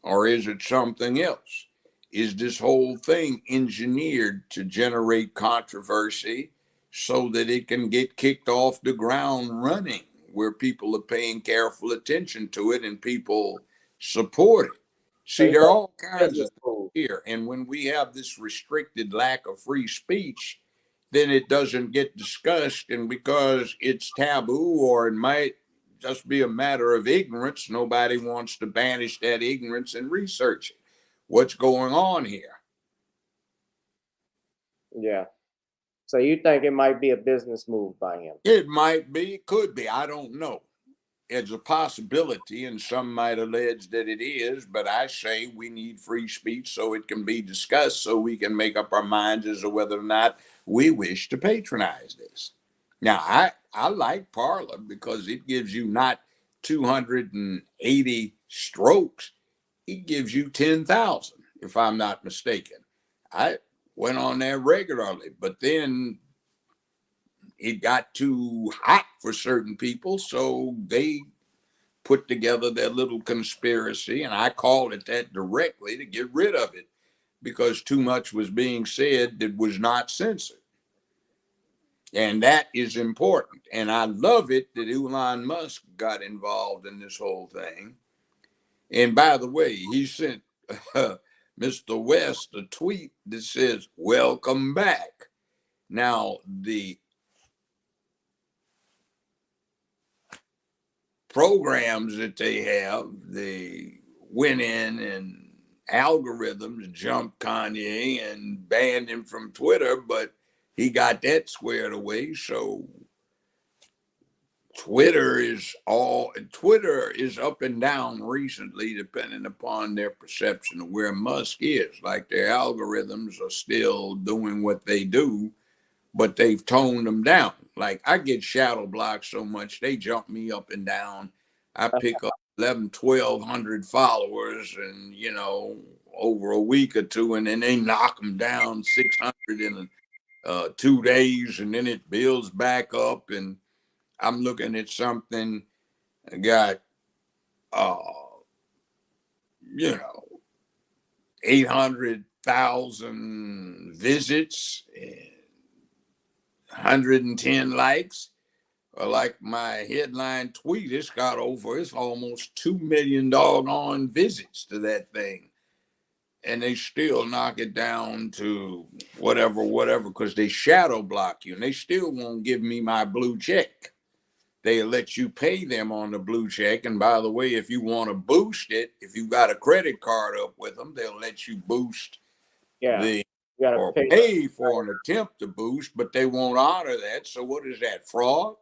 or is it something else? Is this whole thing engineered to generate controversy so that it can get kicked off the ground running, where people are paying careful attention to it and people support it? See, there are all kinds of things here. And when we have this restricted lack of free speech, then it doesn't get discussed. And because it's taboo, or it might just be a matter of ignorance, nobody wants to banish that ignorance and research it. What's going on here? Yeah. So you think it might be a business move by him? It might be, it could be. I don't know. It's a possibility, and some might allege that it is, but I say we need free speech so it can be discussed, so we can make up our minds as to whether or not we wish to patronize this. Now, I like Parler because it gives you not 280 strokes. It gives you 10,000, if I'm not mistaken. I went on there regularly, but then it got too hot for certain people, so they put together their little conspiracy, and I called it that directly to get rid of it because too much was being said that was not censored. And that is important. And I love it that Elon Musk got involved in this whole thing. And by the way, he sent Mr. West a tweet that says, "Welcome back." Now, the programs that they have, they went in and algorithms jumped Kanye and banned him from Twitter, but he got that squared away. So Twitter is up and down recently, depending upon their perception of where Musk is. Like, their algorithms are still doing what they do, but they've toned them down. Like, I get shadow blocked so much, they jump me up and down. I pick up 1,200 followers and, over a week or two, and then they knock them down 600 in 2 days, and then it builds back up. And I'm looking at something, I got, 800,000 visits and 110 likes. Like my headline tweet, it's almost 2 million doggone visits to that thing. And they still knock it down to whatever, because they shadow block you, and they still won't give me my blue check. They'll let you pay them on the blue check. And by the way, if you want to boost it, if you got a credit card up with them, they'll let you boost or pay for an attempt to boost, but they won't honor that. So what is that, fraud?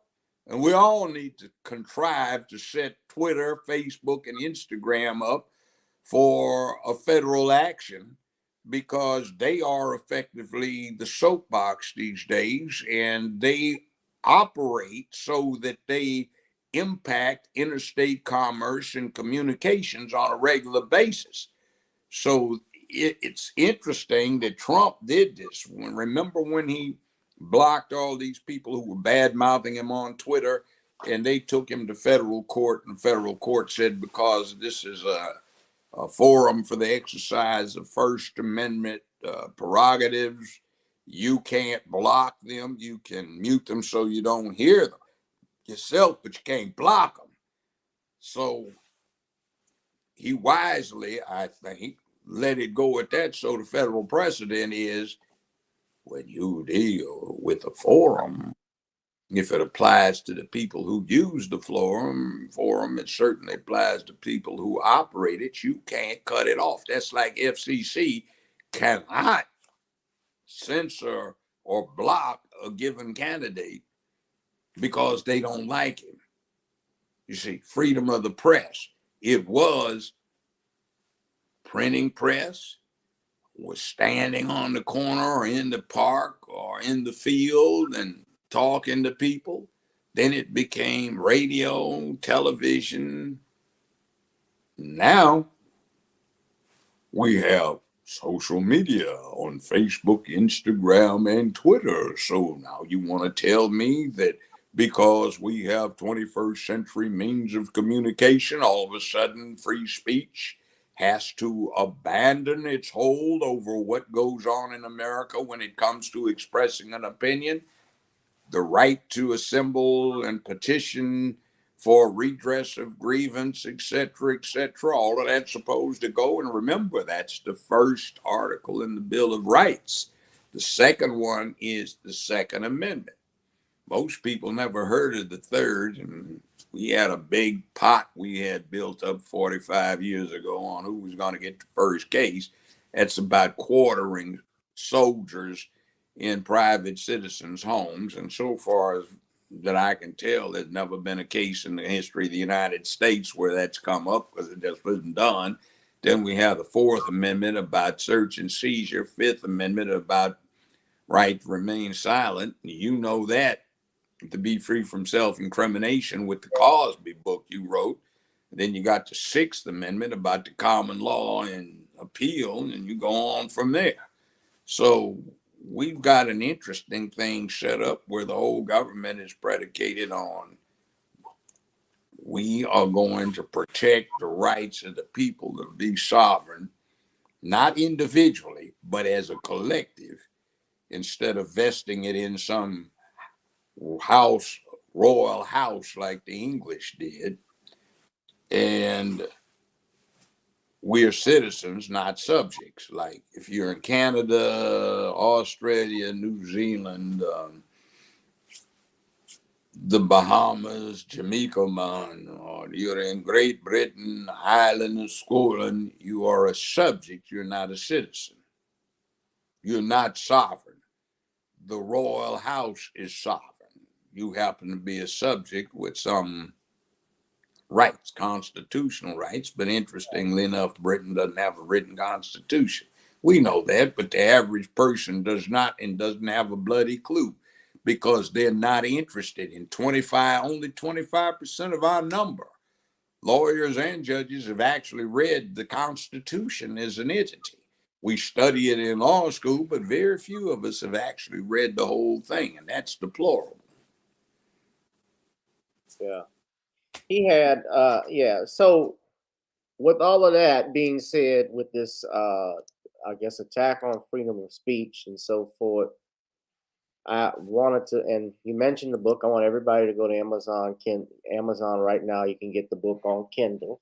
And we all need to contrive to set Twitter, Facebook, and Instagram up for a federal action because they are effectively the soapbox these days, and they operate so that they impact interstate commerce and communications on a regular basis. So it's interesting that Trump did this. Remember when he blocked all these people who were bad mouthing him on Twitter, and they took him to federal court, and federal court said because this is a forum for the exercise of First Amendment prerogatives, you can't block them. You can mute them so you don't hear them yourself, but you can't block them. So he wisely, I think, let it go at that. So the federal precedent is when you deal with a forum, if it applies to the people who use the forum, it certainly applies to people who operate it. You can't cut it off. That's like FCC cannot censor or block a given candidate because they don't like him. You see, freedom of the press. It was printing press, was standing on the corner or in the park or in the field and talking to people. Then it became radio, television. Now we have social media on Facebook, Instagram, and Twitter. So now you want to tell me that because we have 21st century means of communication, all of a sudden free speech has to abandon its hold over what goes on in America when it comes to expressing an opinion? The right to assemble and petition for redress of grievance, etc., all of that's supposed to go. And remember, that's the first article in the Bill of Rights. The second one is the Second Amendment. Most people never heard of the third, and we had a big pot we had built up 45 years ago on who was going to get the first case. That's about quartering soldiers in private citizens' homes. And so far as that I can tell, there's never been a case in the history of the United States where that's come up because it just wasn't done. Then we have the Fourth Amendment about search and seizure, Fifth Amendment about right to remain silent. You know that, to be free from self-incrimination with the Cosby book you wrote. And then you got the Sixth Amendment about the common law and appeal, and you go on from there. So we've got an interesting thing set up where the whole government is predicated on we are going to protect the rights of the people to be sovereign, not individually, but as a collective, instead of vesting it in some house, royal house like the English did. And we're citizens, not subjects. Like if you're in Canada, Australia, New Zealand, the Bahamas, Jamaica, man, or you're in Great Britain, Ireland, and Scotland, you are a subject, you're not a citizen. You're not sovereign. The royal house is sovereign. You happen to be a subject with some rights, constitutional rights, but interestingly enough, Britain doesn't have a written constitution. We know that, but the average person does not and doesn't have a bloody clue because they're not interested in only 25% of our number. Lawyers and judges have actually read the Constitution as an entity. We study it in law school, but very few of us have actually read the whole thing, and that's deplorable. Yeah. He had, so with all of that being said, with this, I guess, attack on freedom of speech and so forth, I wanted to, and you mentioned the book. I want everybody to go to Amazon right now. You can get the book on Kindle,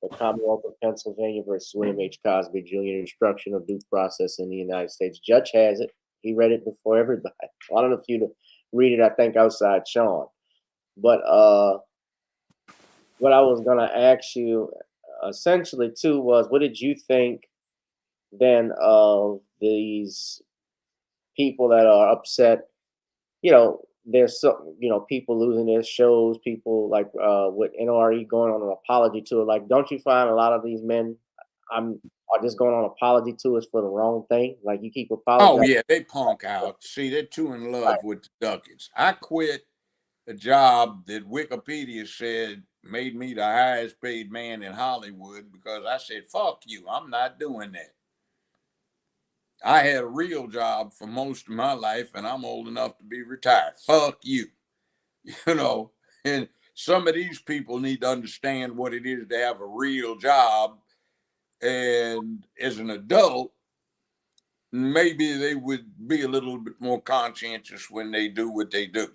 The Commonwealth of Pennsylvania versus William H. Cosby Jr., Destruction of Due Process in the United States. Judge has it. He read it before everybody. I don't know if you to read it, I think, outside Sean. But what I was going to ask you essentially, too, was what did you think then of these people that are upset? There's some, people losing their shows, people like with NRE going on an apology tour. Like, don't you find a lot of these men, are just going on apology tours for the wrong thing. Like you keep Oh apologizing. yeah, they punk out. See, they're too in love with the ducats. I quit a job that Wikipedia said made me the highest paid man in Hollywood because I said, fuck you, I'm not doing that. I had a real job for most of my life and I'm old enough to be retired. Fuck you. You know, and some of these people need to understand what it is to have a real job. And as an adult, maybe they would be a little bit more conscientious when they do what they do.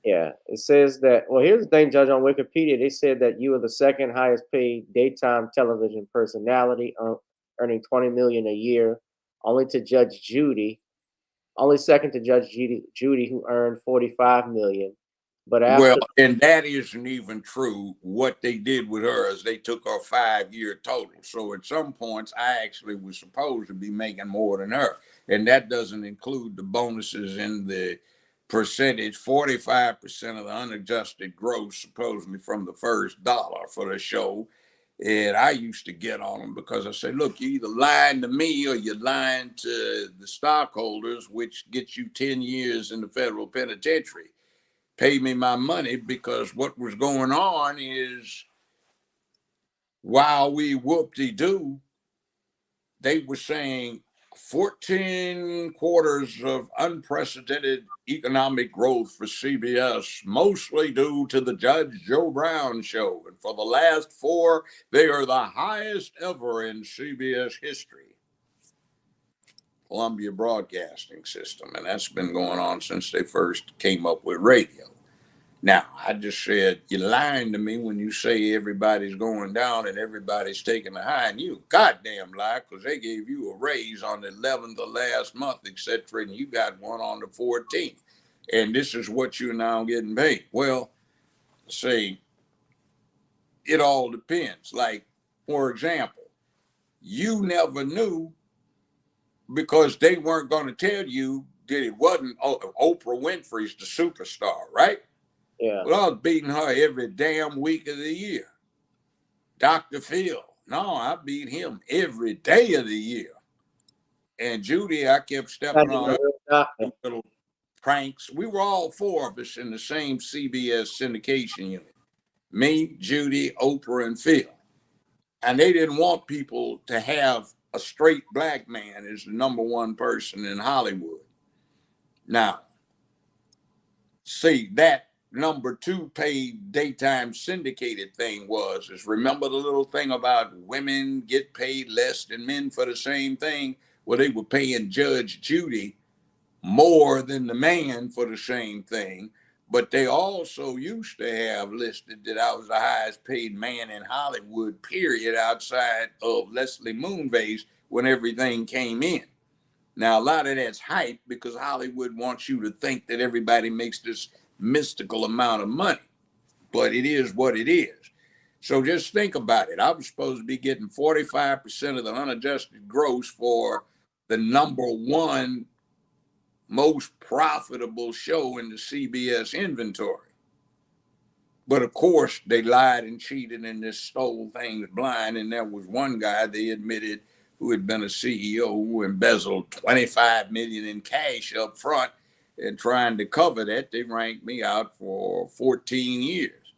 Yeah, it says that. Well, here's the thing, Judge. On Wikipedia, they said that you are the second highest paid daytime television personality, earning $20 million a year, only to Judge Judy. Only second to Judge Judy, who earned $45 million. But Well, after, and that isn't even true. What they did with her is they took her 5-year total. So at some points, I actually was supposed to be making more than her. And that doesn't include the bonuses in the percentage, 45% of the unadjusted gross, supposedly from the first dollar for the show. And I used to get on them because I said, look, you either lying to me or you're lying to the stockholders, which gets you 10 years in the federal penitentiary. Pay me my money, because what was going on is while we whoop-de-doo, they were saying 14 quarters of unprecedented economic growth for CBS, mostly due to the Judge Joe Brown show. And for the last 4, they are the highest ever in CBS history. Columbia Broadcasting System. And that's been going on since they first came up with radio. Now, I just said, you're lying to me when you say everybody's going down and everybody's taking a high, and you goddamn lie, because they gave you a raise on the 11th of last month, etc., and you got one on the 14th. And this is what you're now getting paid. Well, say, it all depends. Like, for example, you never knew because they weren't going to tell you that it wasn't Oprah Winfrey's the superstar, right? yeah, Well, I was beating her every damn week of the year. Dr. Phil, no, I beat him every day of the year. And Judy, I kept stepping on her little pranks. We were all 4 of us in the same CBS syndication unit. Me, Judy, Oprah, and Phil. And they didn't want people to have a straight black man as the #1 person in Hollywood. Now, see, that #2 paid daytime syndicated thing is remember the little thing about women get paid less than men for the same thing? Well, they were paying Judge Judy more than the man for the same thing. But they also used to have listed that I was the highest paid man in Hollywood, period, outside of Leslie Moonves when everything came in. Now, a lot of that's hype because Hollywood wants you to think that everybody makes this mystical amount of money, but it is what it is. So just think about it. I was supposed to be getting 45% of the unadjusted gross for the #1 most profitable show in the CBS inventory. But of course, they lied and cheated and just stole things blind. And there was one guy they admitted who had been a CEO who embezzled $25 million in cash up front, and trying to cover that, they ranked me out for 14 years.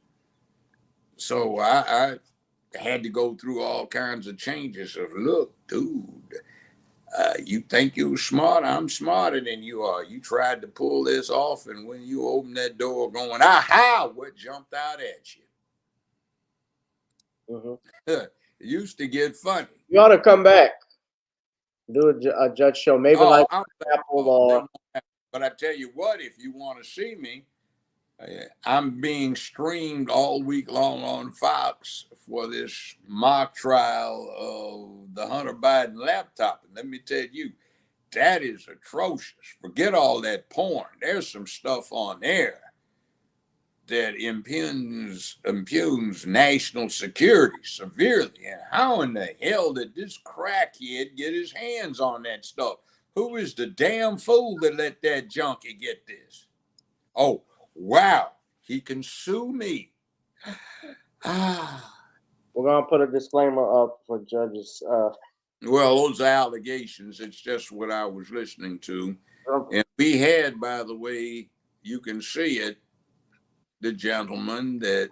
So I had to go through all kinds of changes of, look, dude, you think you're smart? I'm smarter than you are. You tried to pull this off, and when you open that door going, aha, what jumped out at you? mm-hmm. It used to get funny. You ought to come back, do a judge show, maybe like Apple or. But I tell you what, if you want to see me, I'm being streamed all week long on Fox for this mock trial of the Hunter Biden laptop. And let me tell you, that is atrocious. Forget all that porn. There's some stuff on there that impugns national security severely. And how in the hell did this crackhead get his hands on that stuff? Who is the damn fool that let that junkie get this? Oh, wow, he can sue me. We're gonna put a disclaimer up for judges. Well, those allegations, it's just what I was listening to. And we had, by the way, you can see it, the gentleman that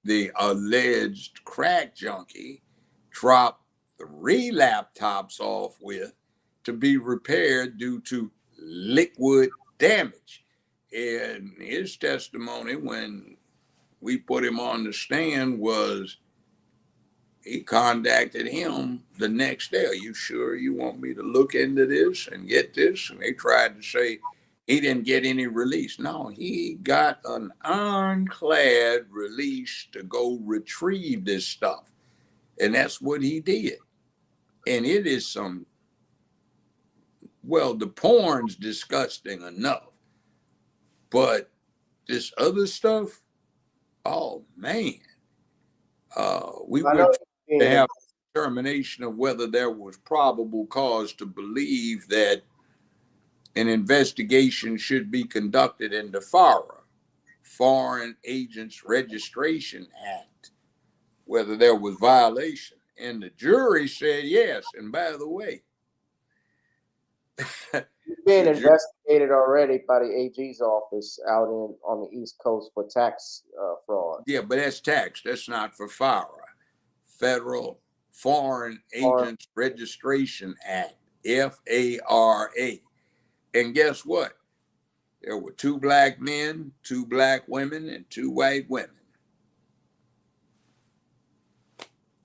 the alleged crack junkie dropped 3 laptops off with to be repaired due to liquid damage. And his testimony when we put him on the stand was he contacted him the next day. Are you sure you want me to look into this and get this? And they tried to say he didn't get any release. No, he got an ironclad release to go retrieve this stuff. And that's what he did. And it is some, well, the porn's disgusting enough. But this other stuff, oh, man. We would to have a determination of whether there was probable cause to believe that an investigation should be conducted in the FARA, Foreign Agents Registration Act, whether there was violation. And the jury said yes. And by the way, he's being investigated already by the AG's office out on the East Coast for tax fraud. Yeah, but that's tax. That's not for FARA. Federal Foreign Agents Registration Act, FARA. And guess what? There were 2 black men, 2 black women, and 2 white women.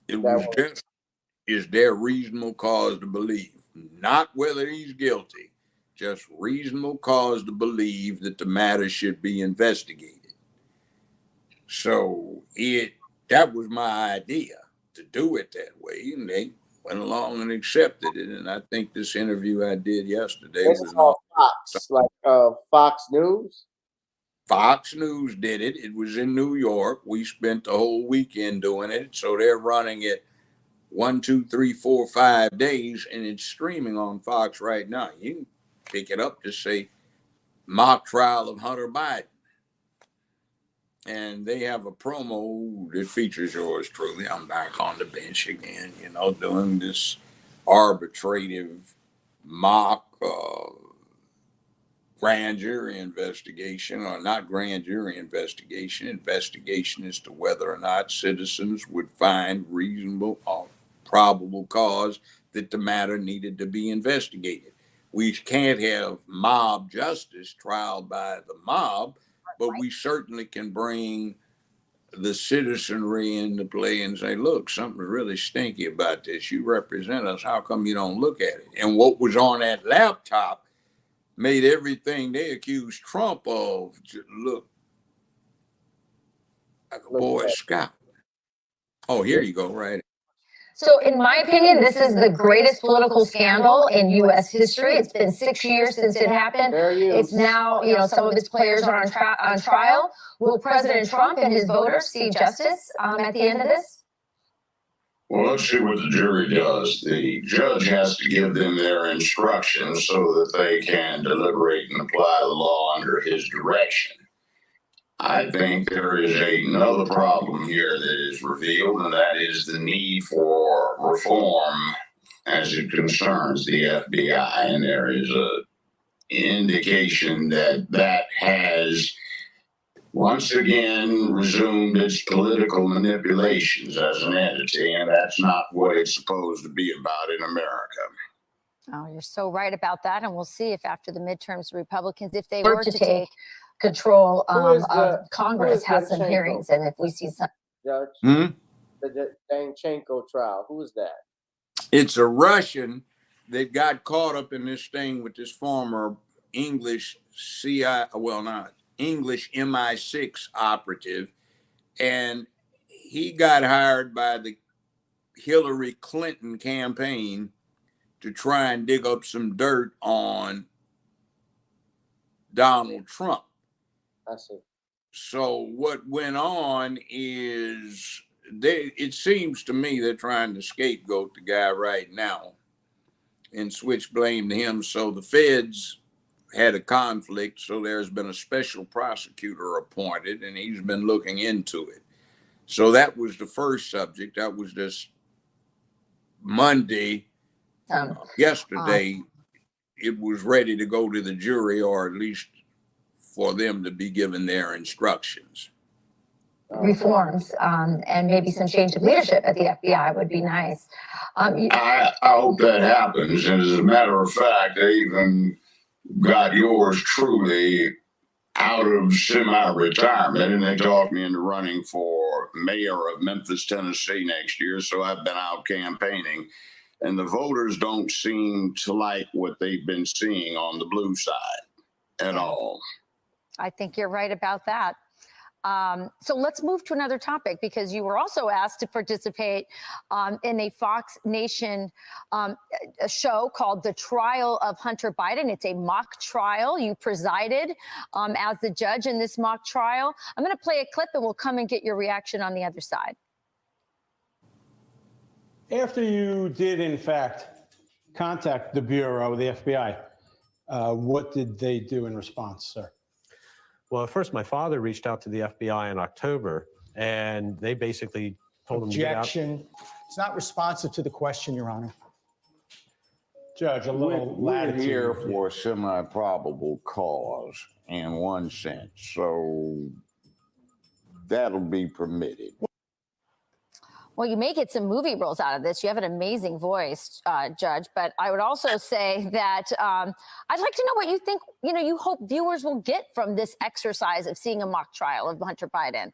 It was just, is there reasonable cause to believe? Not whether he's guilty, just reasonable cause to believe that the matter should be investigated. So that was my idea, to do it that way, and they went along and accepted it. And I think this interview I did yesterday was on Fox, like Fox News. Fox News did it. It was in New York. We spent the whole weekend doing it. So they're running it 1, 2, 3, 4, 5 days, and it's streaming on Fox right now. You can pick it up to say mock trial of Hunter Biden. And they have a promo that features yours truly. I'm back on the bench again, doing this arbitrative mock grand jury investigation, or not grand jury investigation as to whether or not citizens would find reasonable or probable cause that the matter needed to be investigated. We can't have mob justice, trial by the mob, but we certainly can bring the citizenry into play and say, look, something's really stinky about this. You represent us. How come you don't look at it? And what was on that laptop made everything they accused Trump of look like a Boy Scout. Oh, here you go, right. So in my opinion, this is the greatest political scandal in U.S. history. It's been 6 years since it happened. It's now, some of its players are on trial. Will President Trump and his voters see justice at the end of this? Well, let's see what the jury does. The judge has to give them their instructions so that they can deliberate and apply the law under his direction. I think there is another problem here that is revealed, and that is the need for reform as it concerns the FBI. And there is an indication that has once again resumed its political manipulations as an entity, and that's not what it's supposed to be about in America. Oh, you're so right about that. And we'll see if after the midterms, Republicans, if they were to take control of Congress, have some hearings, and if we see some. Judge, the Danchenko trial, who is that? It's a Russian that got caught up in this thing with this former English English MI6 operative, and he got hired by the Hillary Clinton campaign to try and dig up some dirt on Donald Trump. I see. So what went on is it seems to me they're trying to scapegoat the guy right now and switch blame to him. So the feds had a conflict. So there's been a special prosecutor appointed, and he's been looking into it. So that was the first subject. That was this Monday. Yesterday, it was ready to go to the jury, or at least for them to be given their instructions. Reforms and maybe some change of leadership at the FBI would be nice. I hope that happens. And as a matter of fact, they even got yours truly out of semi-retirement, and they talked me into running for mayor of Memphis, Tennessee next year. So I've been out campaigning, and the voters don't seem to like what they've been seeing on the blue side at all. I think you're right about that. So let's move to another topic, because you were also asked to participate in a Fox Nation a show called The Trial of Hunter Biden. It's a mock trial. You presided as the judge in this mock trial. I'm going to play a clip and we'll come and get your reaction on the other side. After you did, in fact, contact the Bureau, the FBI, what did they do in response, sir? Well, first, my father reached out to the FBI in October, and they basically told him to get out. Objection. It's not responsive to the question, Your Honor. Judge, a little We're latitude. here for a semi-probable cause in one sense, so that'll be permitted. Well, you may get some movie roles out of this. You have an amazing voice, Judge. But I would also say that I'd like to know what you think, you hope viewers will get from this exercise of seeing a mock trial of Hunter Biden.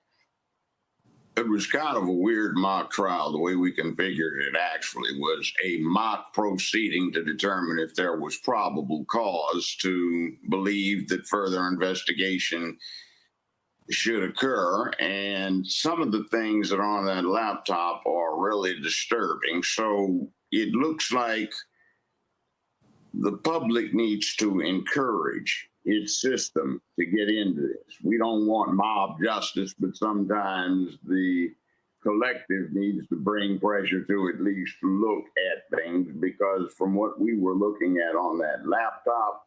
It was kind of a weird mock trial. The way we configured it actually was a mock proceeding to determine if there was probable cause to believe that further investigation should occur. And some of the things that are on that laptop are really disturbing. So it looks like the public needs to encourage its system to get into this. We don't want mob justice, but sometimes the collective needs to bring pressure to at least look at things, because from what we were looking at on that laptop,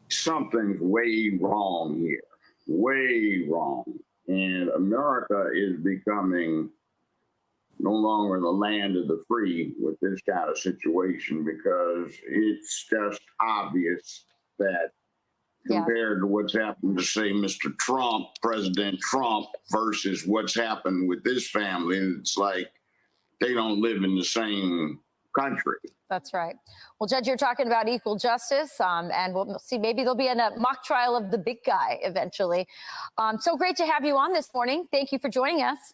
something's way wrong here, way wrong. And America is becoming no longer the land of the free with this kind of situation, because it's just obvious that compared to what's happened to, say, Mr. Trump, President Trump, versus what's happened with this family, it's like they don't live in the same country. That's right. Well, Judge, you're talking about equal justice, and we'll see. Maybe there'll be a mock trial of the big guy eventually. So great to have you on this morning. Thank you for joining us.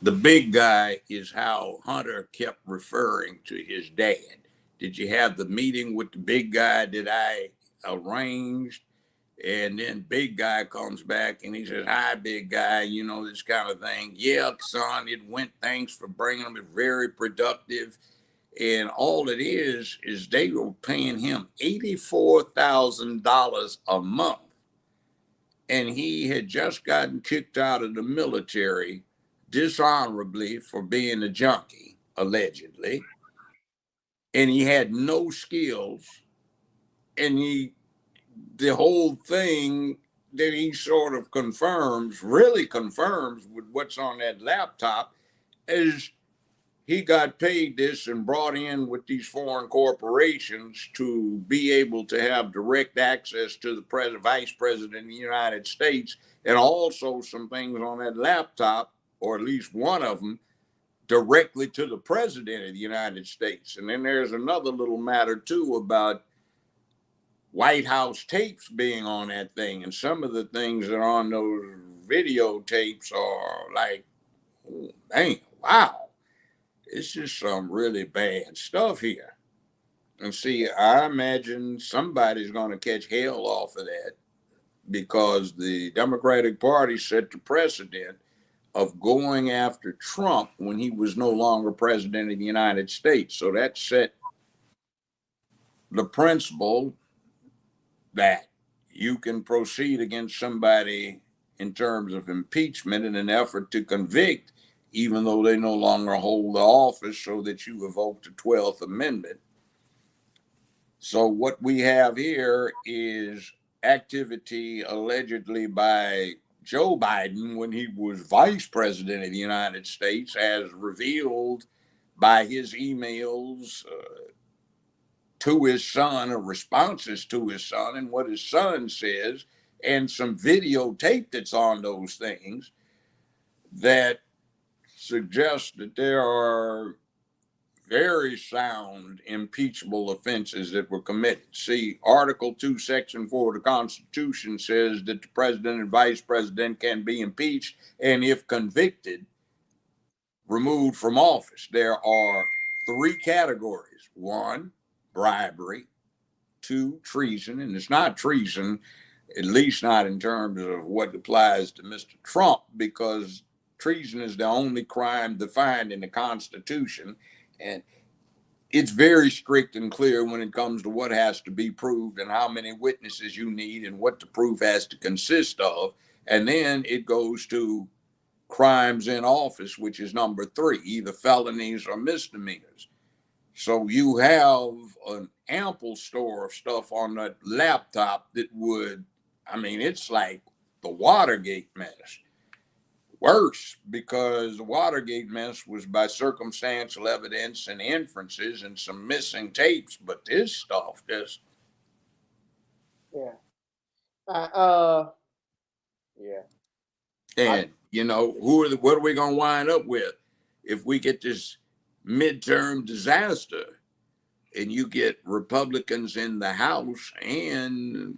The big guy is how Hunter kept referring to his dad. Did you have the meeting with the big guy that I arranged? And then big guy comes back and he says, hi, big guy, this kind of thing. Yeah, son, it went. Thanks for bringing them. It's very productive. And all it is they were paying him $84,000 a month. And he had just gotten kicked out of the military dishonorably for being a junkie, allegedly. And he had no skills. And the whole thing that he sort of really confirms with what's on that laptop, is he got paid this and brought in with these foreign corporations to be able to have direct access to the vice president of the United States, and also some things on that laptop, or at least one of them, directly to the president of the United States. And then there's another little matter too about White House tapes being on that thing. And some of the things that are on those videotapes are like, oh, dang, wow. It's just some really bad stuff here. And see, I imagine somebody's going to catch hell off of that, because the Democratic Party set the precedent of going after Trump when he was no longer president of the United States. So that set the principle that you can proceed against somebody in terms of impeachment in an effort to convict, even though they no longer hold the office, so that you evoke the 12th Amendment. So what we have here is activity allegedly by Joe Biden when he was vice president of the United States, as revealed by his emails to his son, or responses to his son, and what his son says, and some videotape that's on those things that suggests that there are very sound impeachable offenses that were committed. See, Article 2, Section 4 of the Constitution says that the president and vice president can be impeached, and if convicted, removed from office. There are 3 categories. 1, bribery. 2, treason. And it's not treason, at least not in terms of what applies to Mr. Trump, because treason is the only crime defined in the Constitution. And it's very strict and clear when it comes to what has to be proved and how many witnesses you need and what the proof has to consist of. And then it goes to crimes in office, which is number 3, either felonies or misdemeanors. So you have an ample store of stuff on that laptop that would, I mean, it's like the Watergate mess. Worse, because the Watergate mess was by circumstantial evidence and inferences and some missing tapes, but this stuff just... Yeah. Yeah. And, you know, what are we going to wind up with if we get this midterm disaster and you get Republicans in the House and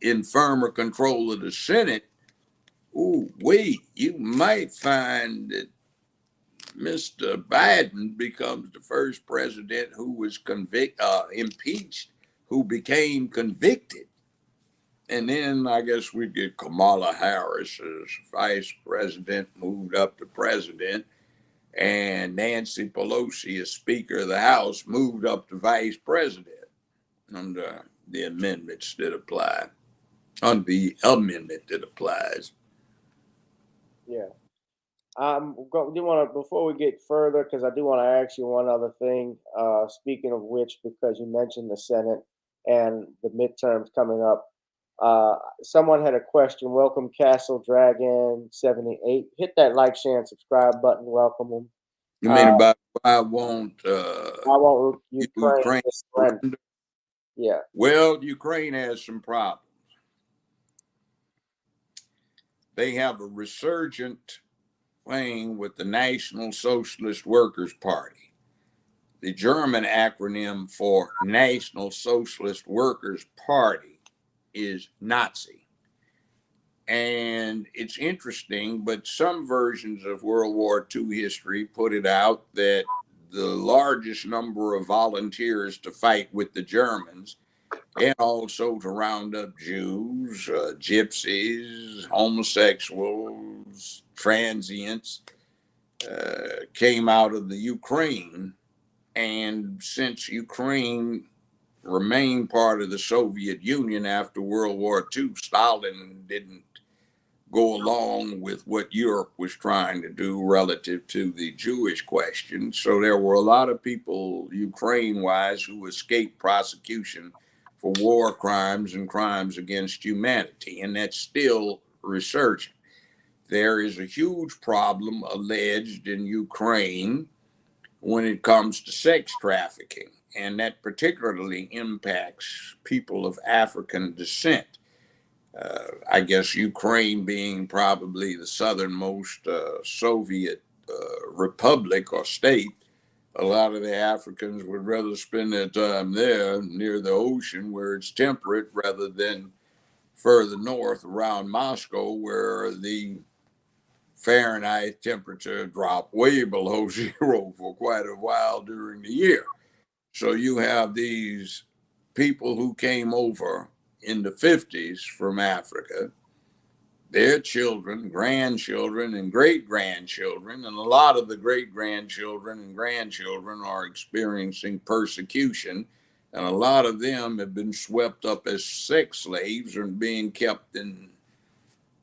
in firmer control of the Senate? You might find that Mr. Biden becomes the first president who was impeached, who became convicted. And then I guess we'd get Kamala Harris as vice president, moved up to president, and Nancy Pelosi as Speaker of the House, moved up to vice president under the amendments that apply, under the amendment that applies. Yeah. Before we get further, because I do want to ask you one other thing. Speaking of which, because you mentioned the Senate and the midterms coming up, someone had a question. Welcome, Castle Dragon 78. Hit that like, share, and subscribe button. Welcome them. You mean about why won't Ukraine surrender? Yeah. Well, Ukraine has some problems. They have a resurgent thing with the National Socialist Workers' Party. The German acronym for National Socialist Workers' Party is Nazi. And it's interesting, but some versions of World War II history put it out that the largest number of volunteers to fight with the Germans and also to round up Jews, gypsies, homosexuals, transients, came out of the Ukraine. And since Ukraine remained part of the Soviet Union after World War II, Stalin didn't go along with what Europe was trying to do relative to the Jewish question. So there were a lot of people, Ukraine-wise, who escaped prosecution for war crimes and crimes against humanity, and that's still resurging. There is a huge problem alleged in Ukraine when it comes to sex trafficking, and that particularly impacts people of African descent. I guess Ukraine being probably the southernmost Soviet republic or state, a lot of the Africans would rather spend their time there near the ocean where it's temperate rather than further north around Moscow where the Fahrenheit temperature dropped way below 0 for quite a while during the year. So you have these people who came over in the 50s from Africa, their children, grandchildren, and great-grandchildren, and a lot of the great-grandchildren and grandchildren are experiencing persecution, and a lot of them have been swept up as sex slaves and being kept in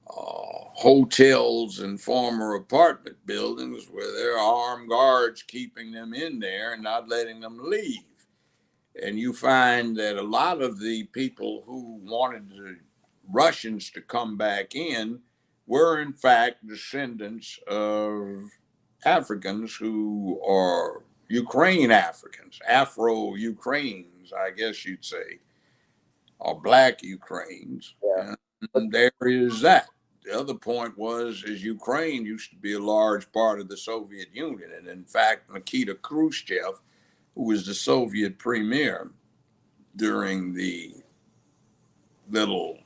hotels and former apartment buildings where there are armed guards keeping them in there and not letting them leave. And you find that a lot of the people who wanted the Russians to come back in were in fact descendants of Africans who are Ukraine Africans, Afro-Ukrainians, I guess you'd say, or Black Ukrainians. Yeah. And there is that. The other point is Ukraine used to be a large part of the Soviet Union. And in fact, Nikita Khrushchev, who was the Soviet premier during the little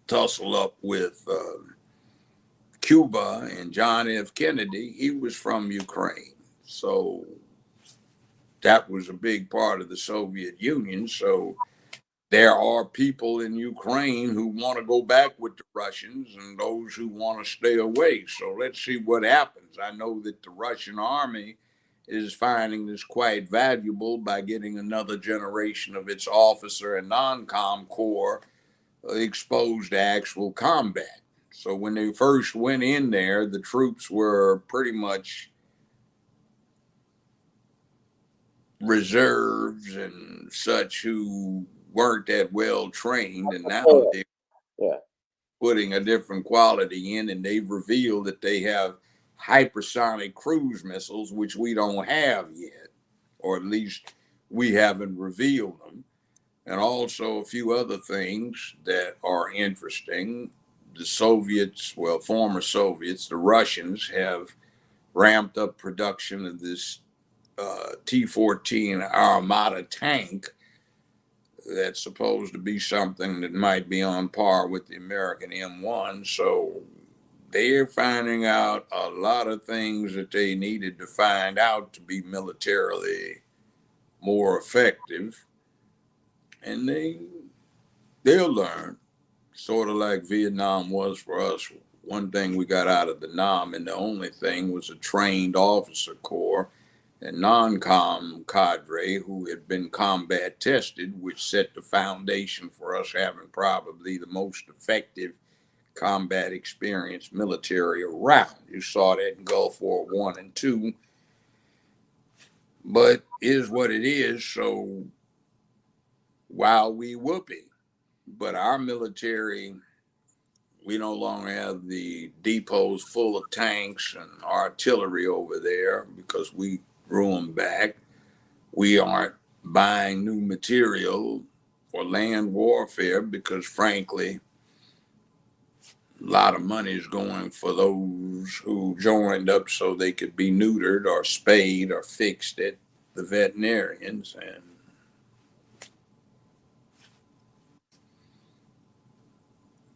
tussle up with Cuba and John F. Kennedy, he was from Ukraine. So that was a big part of the Soviet Union. So there are people in Ukraine who want to go back with the Russians and those who want to stay away. So let's see what happens. I know that the Russian army is finding this quite valuable by getting another generation of its officer and non-com corps exposed to actual combat. So when they first went in there, the troops were pretty much reserves and such who weren't that well trained, and now they're putting a different quality in, and they've revealed that they have hypersonic cruise missiles, which we don't have yet, or at least we haven't revealed them. And also a few other things that are interesting. The Soviets, well, former Soviets, the Russians have ramped up production of this T-14 Armata tank that's supposed to be something that might be on par with the American M1. So they're finding out a lot of things that they needed to find out to be militarily more effective. And they'll learn, sort of like Vietnam was for us. One thing we got out of the Nam, and the only thing, was a trained officer corps and non-com cadre who had been combat tested, which set the foundation for us having probably the most effective combat experience military around. You saw that in Gulf War I and II, but is what it is. So while we whoopee, but our military, we no longer have the depots full of tanks and artillery over there because we grew them back. We aren't buying new material for land warfare because, frankly, a lot of money is going for those who joined up so they could be neutered or spayed or fixed at the veterinarians. And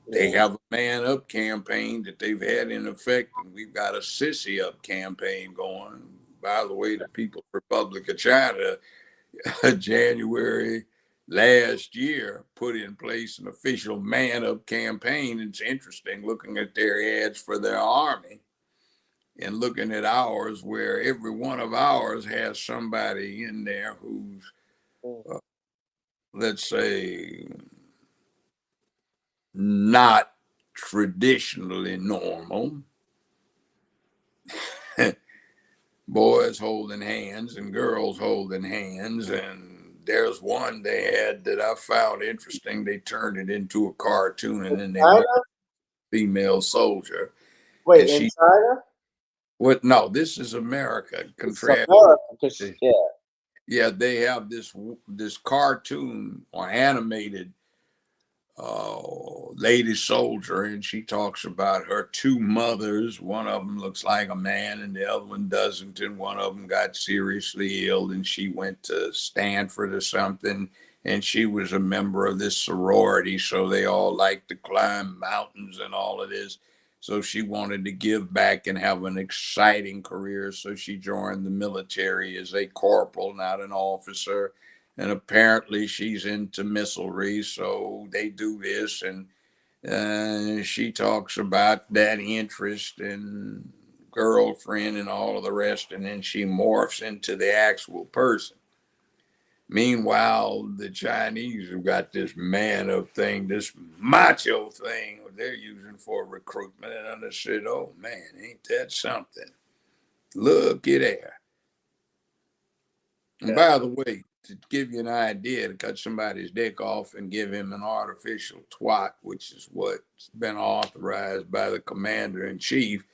they have a man up campaign that they've had in effect, and we've got a sissy up campaign going. By the way, the People's Republic of China, January last year, put in place an official man up campaign. It's interesting looking at their ads for their army and looking at ours, where every one of ours has somebody in there who's, let's say, not traditionally normal. Boys holding hands and girls holding hands. And there's one they had that I found interesting. They turned it into a cartoon, and then they made a female soldier. Wait, in China? What? No, this is America. Yeah, they have this cartoon or animated lady soldier, and she talks about her two mothers. One of them looks like a man and the other one doesn't, and one of them got seriously ill and she went to Stanford or something, and she was a member of this sorority, so they all like to climb mountains and all of this. So she wanted to give back and have an exciting career, so she joined the military as a corporal, not an officer. And apparently she's into missilery, so they do this. And she talks about that interest and girlfriend and all of the rest, and then she morphs into the actual person. Meanwhile, the Chinese have got this man up thing, this macho thing they're using for recruitment. And I said, oh man, ain't that something? Looky there. And by the way, to give you an idea, to cut somebody's dick off and give him an artificial twat, which is what's been authorized by the commander-in-chief,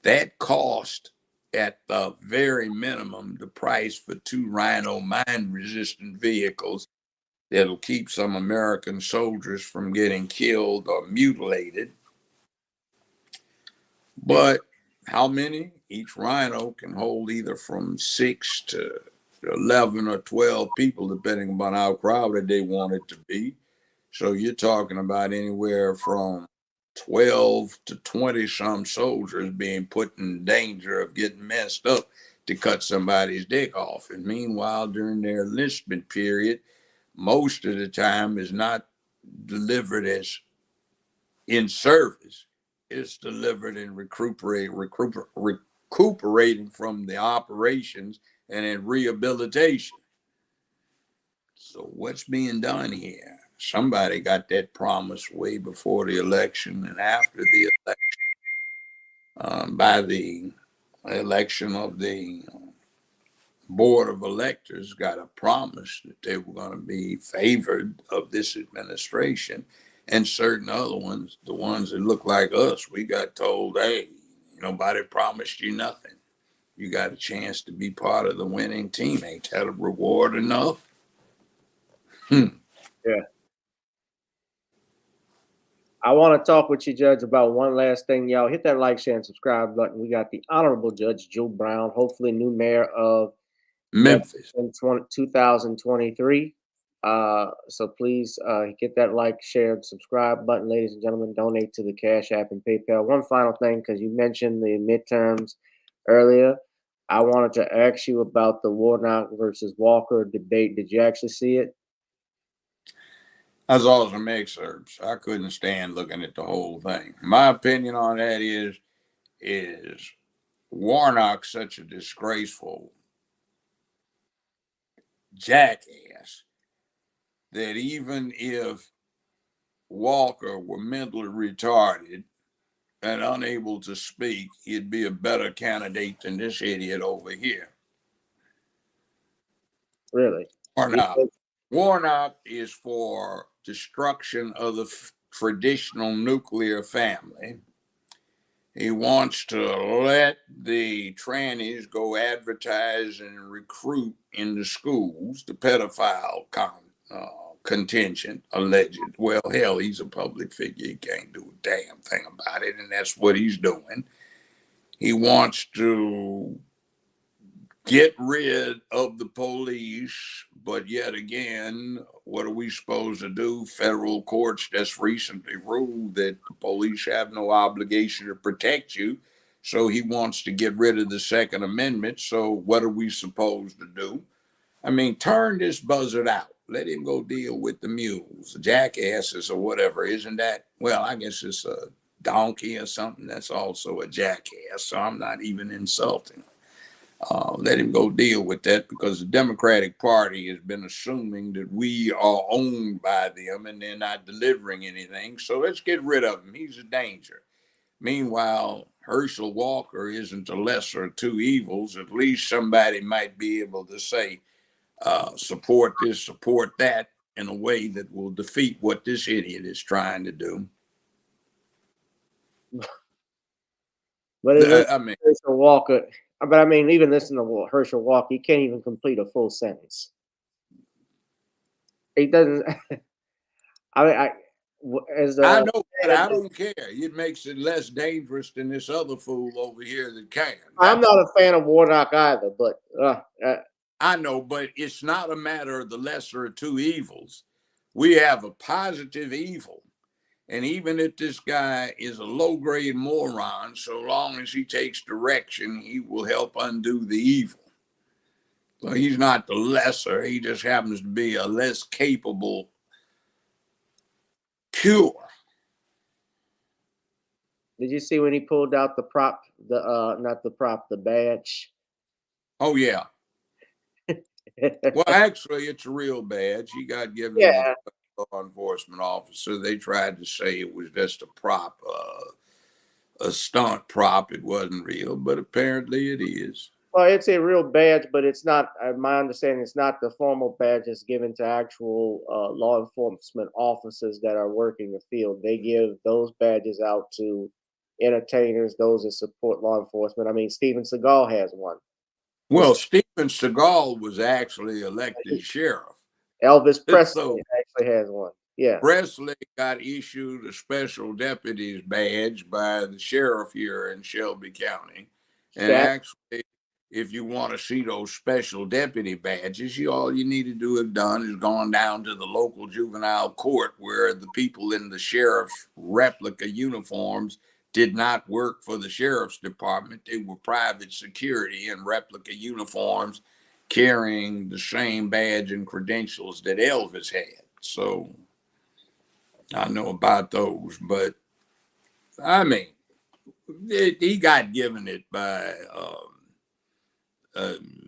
that cost at the very minimum the price for 2 Rhino mine-resistant vehicles that'll keep some American soldiers from getting killed or mutilated. But how many? Each Rhino can hold either from 6 to 11 or 12 people, depending upon how crowded they want it to be. So you're talking about anywhere from 12 to 20 some soldiers being put in danger of getting messed up to cut somebody's dick off. And meanwhile, during their enlistment period, most of the time is not delivered as in service. It's delivered in recuperating from the operations and in rehabilitation. So what's being done here? Somebody got that promise way before the election and after the election by the election of the board of electors got a promise that they were going to be favored of this administration, and certain other ones, the ones that look like us, we got told, hey, nobody promised you nothing. You got a chance to be part of the winning team. Ain't that a reward enough? Yeah. I want to talk with you, Judge, about one last thing. Y'all hit that like, share, and subscribe button. We got the Honorable Judge Joe Brown, hopefully new mayor of Memphis in 2023. So please get that like, share, and subscribe button, ladies and gentlemen. Donate to the Cash App and PayPal. One final thing, because you mentioned the midterms earlier. I wanted to ask you about the Warnock versus Walker debate. Did you actually see it? I saw some excerpts. I couldn't stand looking at the whole thing. My opinion on that is Warnock such a disgraceful jackass that even if Walker were mentally retarded and unable to speak, he'd be a better candidate than this idiot over here. Really? Warnock is for destruction of the traditional nuclear family. He wants to let the trannies go advertise and recruit in the schools, the pedophile contingent, alleged. Well, hell, he's a public figure. He can't do a damn thing about it, and that's what he's doing. He wants to get rid of the police, but yet again, what are we supposed to do? Federal courts just recently ruled that the police have no obligation to protect you. So he wants to get rid of the Second Amendment. So what are we supposed to do? I mean, turn this buzzard out. Let him go deal with the mules, the jackasses or whatever. Isn't that? Well, I guess it's a donkey or something. That's also a jackass. So I'm not even insulting him. Let him go deal with that, because the Democratic Party has been assuming that we are owned by them and they're not delivering anything. So let's get rid of him. He's a danger. Meanwhile, Herschel Walker isn't the lesser of two evils. At least somebody might be able to say, support this, support that, in a way that will defeat what this idiot is trying to do. But I mean, Herschel Walker. But I mean, even listen to Herschel Walker, he can't even complete a full sentence. He doesn't. I mean, I know, but I don't care. It makes it less dangerous than this other fool over here that can. I'm not a fan of Warnock either, but I know, but it's not a matter of the lesser of two evils. We have a positive evil. And even if this guy is a low-grade moron, so long as he takes direction, he will help undo the evil. So he's not the lesser. He just happens to be a less capable cure. Did you see when he pulled out the prop, the badge? Oh, yeah. Well, actually, it's a real badge. He got given a law enforcement officer. They tried to say it was just a prop, a stunt prop. It wasn't real, but apparently it is. Well, it's a real badge, but it's not. My understanding, it's not the formal badge that's given to actual law enforcement officers that are working the field. They give those badges out to entertainers, those that support law enforcement. I mean, Steven Seagal has one. Well, Steven Seagal was actually elected sheriff. Elvis Presley So actually has one. Yeah. Presley got issued a special deputy's badge by the sheriff here in Shelby County. And actually, if you want to see those special deputy badges, all you need to do have done is gone down to the local juvenile court where the people in the sheriff's replica uniforms did not work for the sheriff's department. They were private security in replica uniforms carrying the same badge and credentials that Elvis had. So I know about those, but I mean, he got given it by an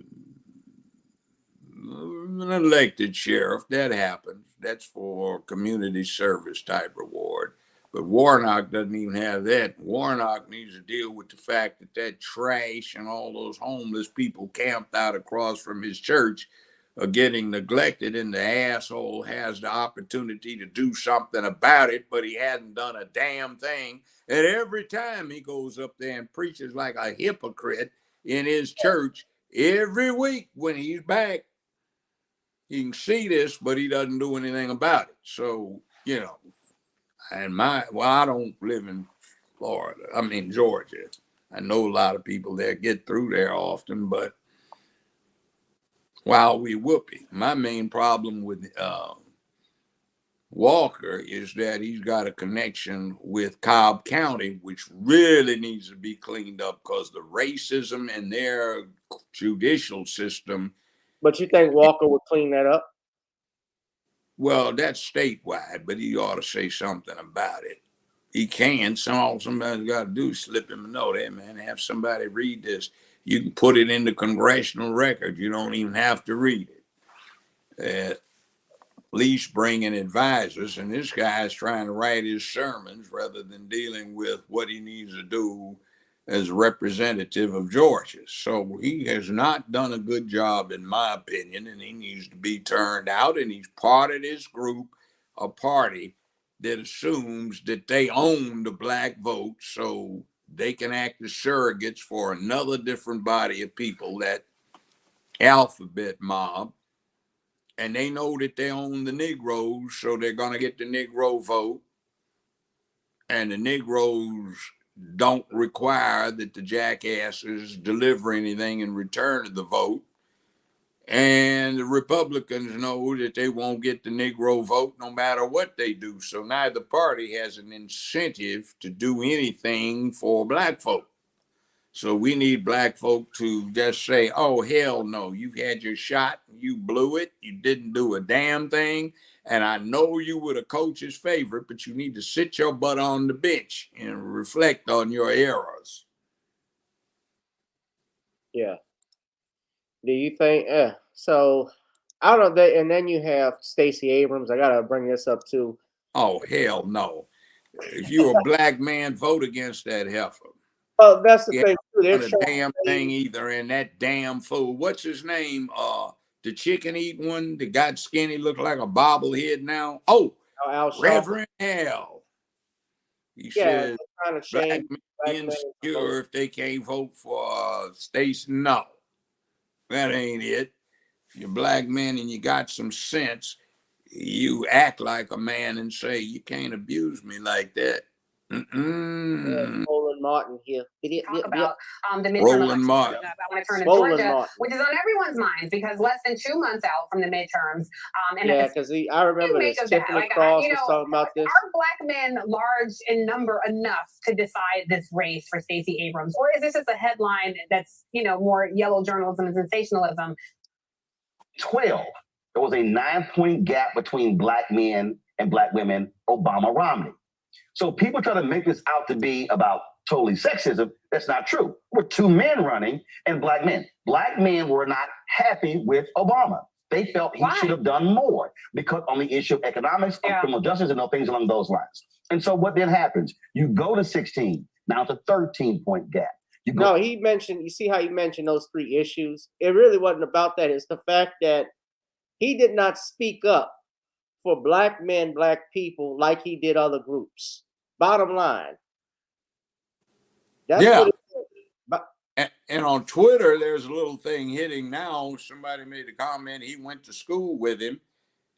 elected sheriff. That happens. That's for community service type reward. But Warnock doesn't even have that. Warnock needs to deal with the fact that that trash and all those homeless people camped out across from his church are getting neglected, and the asshole has the opportunity to do something about it, but he hasn't done a damn thing. And every time he goes up there and preaches like a hypocrite in his church, every week when he's back, he can see this, but he doesn't do anything about it. So, and I don't live in Florida. I mean, Georgia. I know a lot of people that get through there often, but while we whoopee, my main problem with Walker is that he's got a connection with Cobb County, which really needs to be cleaned up because the racism in their judicial system. But you think Walker would clean that up? Well, that's statewide, but he ought to say something about it. He can. All somebody's got to do is slip him a note. Hey, man, have somebody read this. You can put it in the congressional record. You don't even have to read it. At least bring in advisors. And this guy's trying to write his sermons rather than dealing with what he needs to do as a representative of Georgia. So he has not done a good job, in my opinion, and he needs to be turned out. And he's part of this group, a party that assumes that they own the black vote, so they can act as surrogates for another different body of people, that alphabet mob. And they know that they own the Negroes, so they're going to get the Negro vote. And the Negroes don't require that the jackasses deliver anything in return of the vote. And the Republicans know that they won't get the Negro vote no matter what they do. So neither party has an incentive to do anything for black folk. So we need black folk to just say, oh, hell no, you had your shot, you blew it, you didn't do a damn thing. And I know you were the coach's favorite, but you need to sit your butt on the bench and reflect on your errors. Yeah. Do you think, so I don't know, and then you have Stacey Abrams. I got to bring this up too. Oh, hell no. If you're a black man, vote against that heifer. Oh, that's the thing. They're not a damn thing either. And that damn fool, what's his name? The chicken eat one that got skinny, looked like a bobblehead now. Oh, Reverend Al. He said black men insecure if they can't vote for Stacey. No, that ain't it. If you're a black man and you got some sense, you act like a man and say, you can't abuse me like that. Roland Martin here. Talk about the midterm Roland Martin. I want to turn to Georgia, which is on everyone's minds because less than 2 months out from the midterms. Yeah, because I remember this. Tiffany Cross was talking about this. Are black men large in number enough to decide this race for Stacey Abrams, or is this just a headline that's more yellow journalism and sensationalism? 12. There was a 9-point gap between black men and black women. Obama-Romney. So people try to make this out to be about totally sexism. That's not true. There were 2 men running and black men. Black men were not happy with Obama. They felt he should have done more because on the issue of economics, of criminal justice, and things along those lines. And so what then happens? You go to 16, now it's a 13-point gap. No, he mentioned, you see how he mentioned those three issues? It really wasn't about that. It's the fact that he did not speak up for black men, black people like he did other groups. Bottom line. That's what it is. And on Twitter, there's a little thing hitting now. Somebody made a comment. He went to school with him.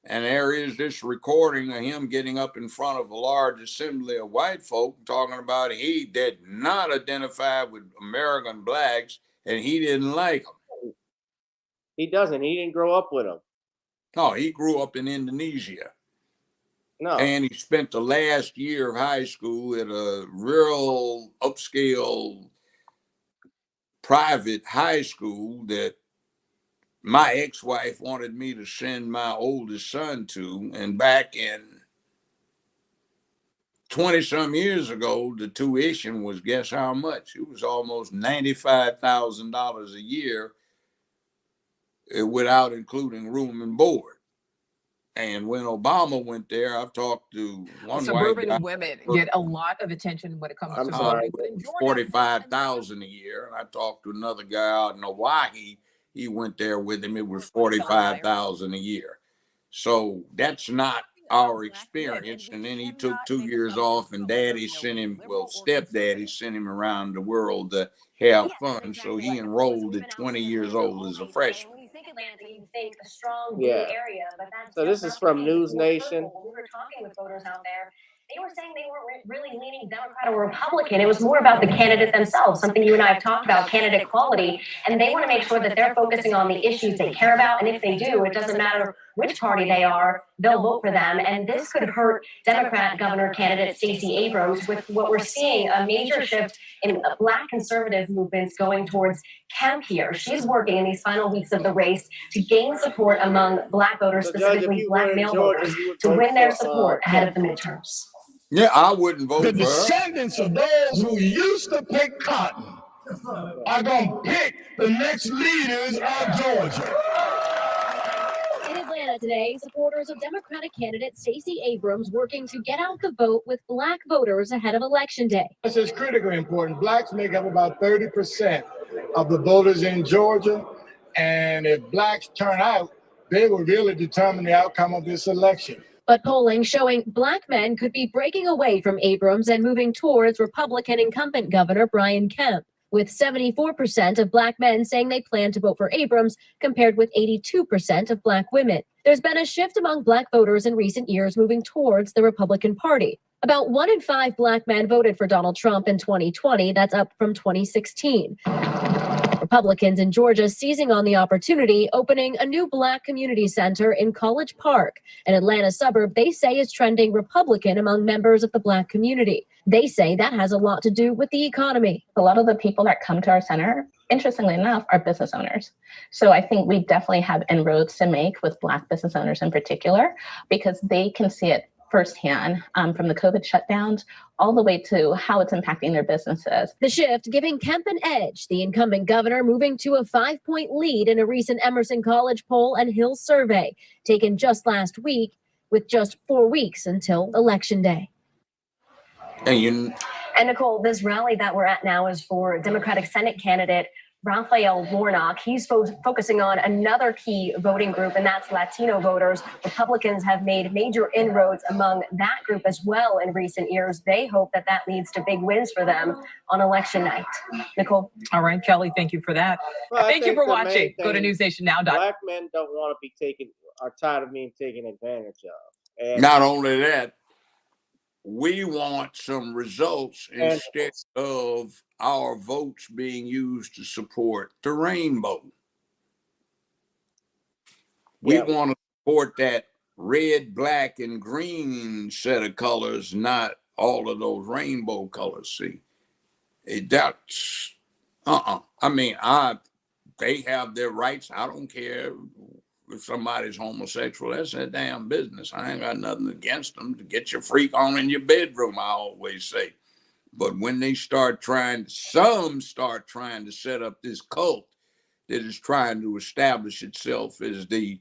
And there is this recording of him getting up in front of a large assembly of white folk talking about he did not identify with American blacks and he didn't like them. He doesn't. He didn't grow up with them. No, he grew up in Indonesia. No. And he spent the last year of high school at a real upscale private high school that my ex-wife wanted me to send my oldest son to. And back in 20-some years ago, the tuition was, guess how much? It was almost $95,000 a year without including room and board. And when Obama went there, I've talked to one suburban white guy. women get a lot of attention when it comes to voting. But in Georgia, $45,000 a year. And I talked to another guy out in Hawaii. He went there with him. It was $45,000 a year. So that's not our experience. And then he took 2 years off, and Daddy sent him, well, stepdaddy sent him around the world to have fun. So he enrolled at 20 years old as a freshman. You think a strong blue Yeah. area, but that's So just this is not from the case. News More Nation. purple. When we were talking with voters out there, they were saying they weren't really leaning Democrat or Republican. It was more about the candidate themselves, something you and I have talked about, candidate quality, and they want to make sure that they're focusing on the issues they care about, and if they do, it doesn't matter which party they are, they'll vote for them, and this could hurt Democrat governor candidate Stacey Abrams with what we're seeing, a major shift in Black conservative movements going towards Kemp here. She's working in these final weeks of the race to gain support among Black voters, specifically Black male voters, to win their support ahead of the midterms. Yeah, I wouldn't vote The for her. descendants of those who used to pick cotton are going to pick the next leaders of Georgia. In Atlanta today, supporters of Democratic candidate Stacey Abrams working to get out the vote with Black voters ahead of Election Day. This is critically important. Blacks make up about 30% of the voters in Georgia, and if Blacks turn out, they will really determine the outcome of this election. But polling showing Black men could be breaking away from Abrams and moving towards Republican incumbent Governor Brian Kemp, with 74% of Black men saying they plan to vote for Abrams, compared with 82% of Black women. There's been a shift among Black voters in recent years moving towards the Republican Party. About 1 in 5 Black men voted for Donald Trump in 2020. That's up from 2016. Republicans in Georgia seizing on the opportunity, opening a new Black community center in College Park, an Atlanta suburb they say is trending Republican among members of the Black community. They say that has a lot to do with the economy. A lot of the people that come to our center, interestingly enough, are business owners. So I think we definitely have inroads to make with Black business owners in particular, because they can see it firsthand, from the COVID shutdowns all the way to how it's impacting their businesses. The shift giving Kemp an edge, the incumbent governor moving to a 5-point lead in a recent Emerson College poll and Hill survey taken just last week, with just 4 weeks until Election Day. And Nicole, this rally that we're at now is for Democratic Senate candidate Raphael Warnock. He's focusing on another key voting group, and that's Latino voters. Republicans have made major inroads among that group as well in recent years. They hope that that leads to big wins for them on election night. Nicole? All right, Kelly, thank you for that. Well, Thank you for watching. Go to newsnationnow.com. Black men don't want to be are tired of being taken advantage of. And not only that, we want some results instead of our votes being used to support the rainbow. We want to support that red, black, and green set of colors, not all of those rainbow colors. See, that's I mean, they have their rights. I don't care if somebody's homosexual. That's their damn business. I ain't got nothing against them. To get your freak on in your bedroom, I always say. But when they some start trying to set up this cult that is trying to establish itself as the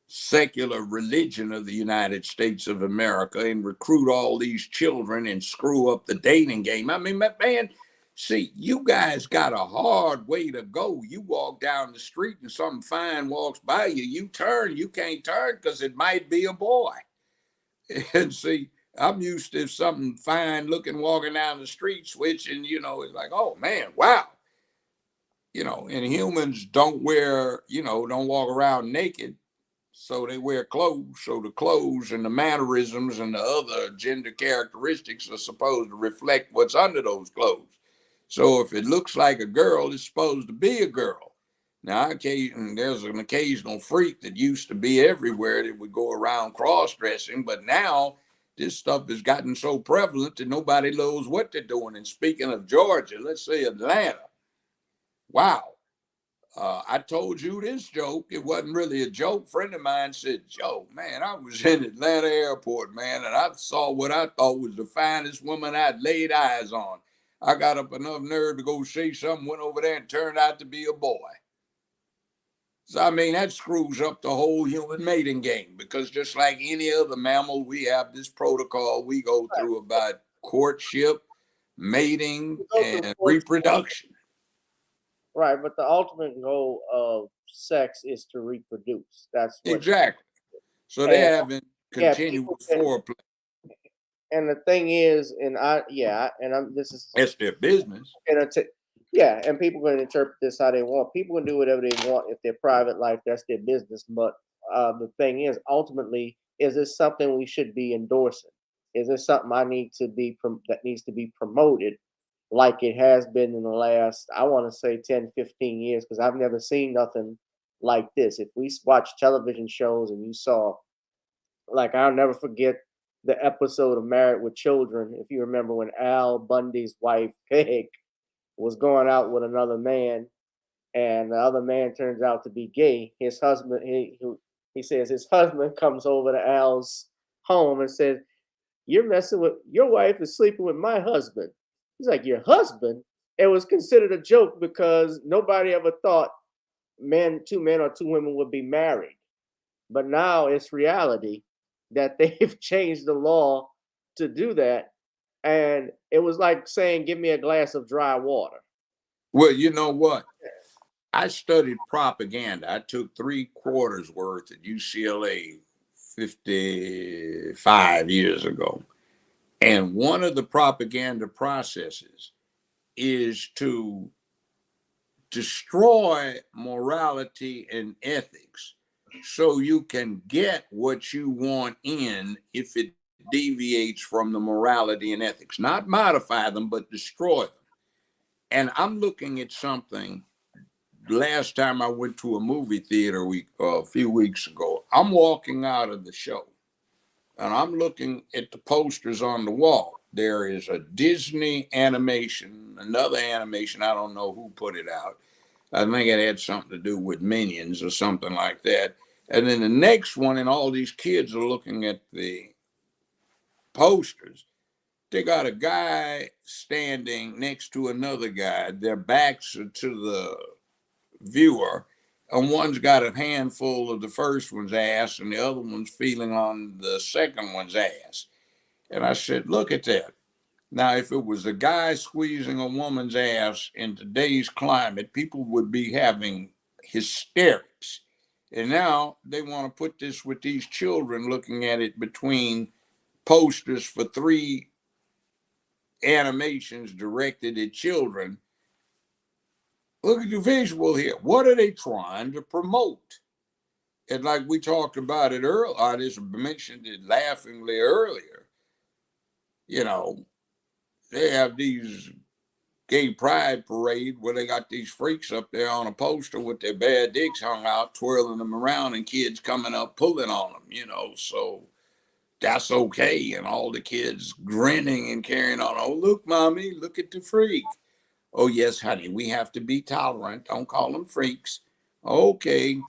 secular religion of the United States of America and recruit all these children and screw up the dating game. I mean, man, See, you guys got a hard way to go. You walk down the street and something fine walks by you. You turn, you can't turn because it might be a boy. And see, I'm used to something fine looking walking down the street switching, it's like, oh man, wow. And humans don't wear, don't walk around naked. So they wear clothes. So the clothes and the mannerisms and the other gender characteristics are supposed to reflect what's under those clothes. So if it looks like a girl, it's supposed to be a girl. Now, there's an occasional freak that used to be everywhere that would go around cross-dressing, but now this stuff has gotten so prevalent that nobody knows what they're doing. And speaking of Georgia, let's say Atlanta. Wow. I told you this joke. It wasn't really a joke. A friend of mine said, Joe, man, I was in Atlanta airport, man, and I saw what I thought was the finest woman I'd laid eyes on. I got up enough nerve to go say something, went over there and turned out to be a boy. So, I mean, that screws up the whole human mating game, because just like any other mammal, we have this protocol we go through about courtship, mating, and reproduction. Right, but the ultimate goal of sex is to reproduce. That's what exactly. So they're having continuous foreplay. And the thing is, it's their business. And people can interpret this how they want. People can do whatever they want if their private life, that's their business. But the thing is, ultimately, is this something we should be endorsing? Is this something that needs to be promoted like it has been in the last, I want to say 10, 15 years, because I've never seen nothing like this. If we watch television shows and you saw, like, I'll never forget the episode of Married with Children, if you remember, when Al Bundy's wife, Peg, was going out with another man, and the other man turns out to be gay. His husband, he says his husband comes over to Al's home and says, your wife is sleeping with my husband. He's like, your husband? It was considered a joke because nobody ever thought two men or two women would be married. But now it's reality that they've changed the law to do that. And it was like saying, give me a glass of dry water. Well, you know what? I studied propaganda. I took 3/4 worth at UCLA 55 years ago. And one of the propaganda processes is to destroy morality and ethics so you can get what you want in if it deviates from the morality and ethics. Not modify them, but destroy them. And I'm looking at something. Last time I went to a movie theater a few weeks ago, I'm walking out of the show and I'm looking at the posters on the wall. There is a Disney animation, another animation, I don't know who put it out. I think it had something to do with Minions or something like that. And then the next one, and all these kids are looking at the posters. They got a guy standing next to another guy. Their backs are to the viewer, and one's got a handful of the first one's ass and the other one's feeling on the second one's ass. And I said, look at that. Now, if it was a guy squeezing a woman's ass in today's climate, people would be having hysterics. And now they want to put this with these children looking at it between posters for 3 animations directed at children. Look at the visual here. What are they trying to promote? And like we talked about it earlier, I just mentioned it laughingly earlier, they have these gay pride parade where they got these freaks up there on a poster with their bare dicks hung out, twirling them around, and kids coming up pulling on them, so that's okay. And all the kids grinning and carrying on. Oh, look, mommy, look at the freak. Oh, yes, honey, we have to be tolerant. Don't call them freaks. Okay.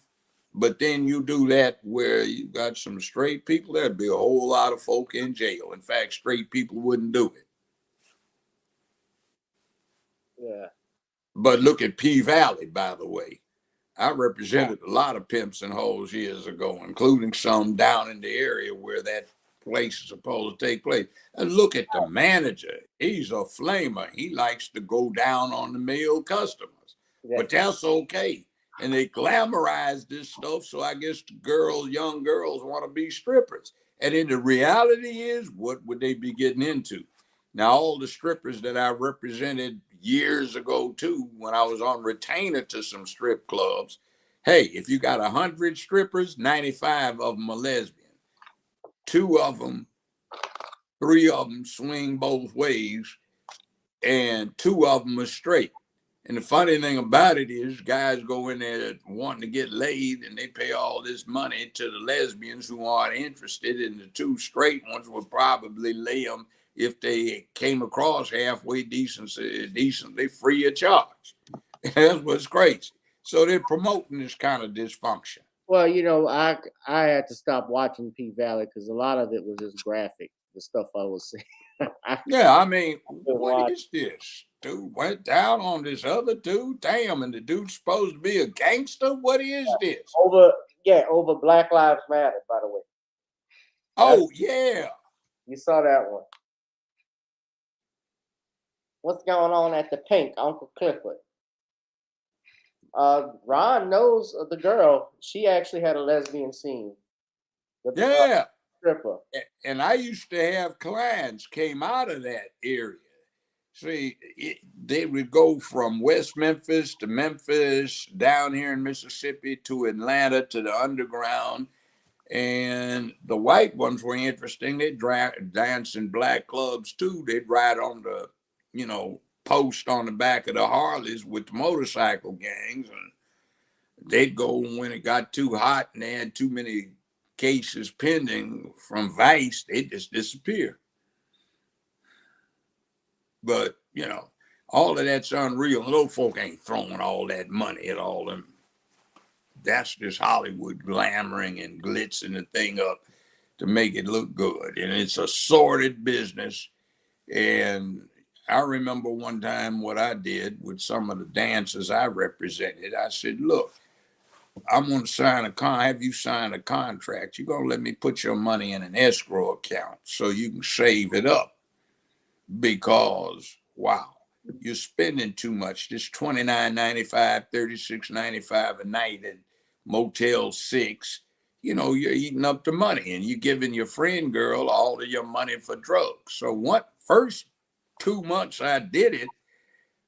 But then you do that where you got some straight people, there'd be a whole lot of folk in jail. In fact, straight people wouldn't do it. Yeah. But look at P Valley, by the way. I represented a lot of pimps and hoes years ago, including some down in the area where that place is supposed to take place. And look at the manager. He's a flamer. He likes to go down on the male customers, but that's okay. And they glamorize this stuff, so I guess the girls, young girls, want to be strippers. And then the reality is, what would they be getting into? Now, all the strippers that I represented years ago, too, when I was on retainer to some strip clubs, hey, if you got 100 strippers, 95 of them are lesbian. 2 of them, 3 of them swing both ways, and 2 of them are straight. And the funny thing about it is, guys go in there wanting to get laid, and they pay all this money to the lesbians who aren't interested, and the 2 straight ones would probably lay them if they came across halfway decently free of charge. That's what's crazy. So they're promoting this kind of dysfunction. Well, you know, I had to stop watching P Valley because a lot of it was just graphic, the stuff I was seeing. Yeah, I mean, what is this? Dude went down on this other dude. Damn, and the dude's supposed to be a gangster? What is this? Over Black Lives Matter, by the way. Oh, yeah. You saw that one. What's going on at the Pink, Uncle Clifford? Ron knows the girl. She actually had a lesbian scene. Yeah. Stripper. And I used to have clients came out of that area. See, they would go from West Memphis to Memphis, down here in Mississippi to Atlanta to the underground. And the white ones were interesting. They'd dance in black clubs too. They'd ride on the, post on the back of the Harleys with the motorcycle gangs. And they'd go when it got too hot and they had too many cases pending from Vice, they'd just disappear. But, all of that's unreal. Little folk ain't throwing all that money at all them. That's just Hollywood glamoring and glitzing the thing up to make it look good. And it's a sordid business. And I remember one time what I did with some of the dancers I represented. I said, look, I'm going to have you sign a contract. You're going to let me put your money in an escrow account so you can save it up. Because, wow, you're spending too much. This $29.95, $36.95 a night at Motel 6, you're eating up the money and you're giving your friend girl all of your money for drugs. So first 2 months I did it,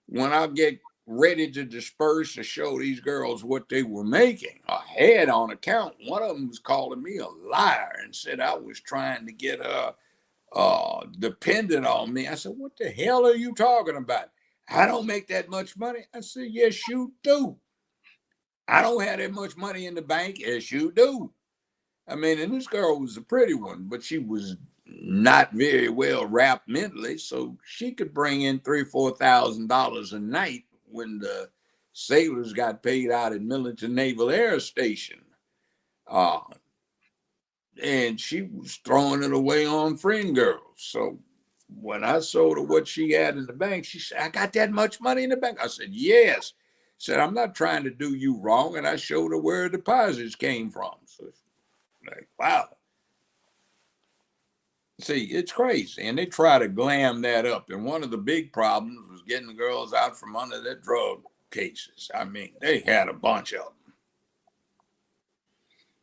when I get ready to disperse to show these girls what they were making, I had on account, one of them was calling me a liar and said I was trying to get her dependent on me. I said, what the hell are you talking about? I don't make that much money. I said, yes, you do. I don't have that much money in the bank. Yes, you do. I mean, and this girl was a pretty one, but she was not very well wrapped mentally, so she could bring in $3,000 or $4,000 a night when the sailors got paid out at Millington Naval Air Station. And she was throwing it away on friend girls. So when I sold her what she had in the bank, she said, I got that much money in the bank. I said, yes. Said, I'm not trying to do you wrong. And I showed her where her deposits came from. So like, wow. See, it's crazy. And they try to glam that up. And one of the big problems was getting the girls out from under their drug cases. I mean, they had a bunch of them.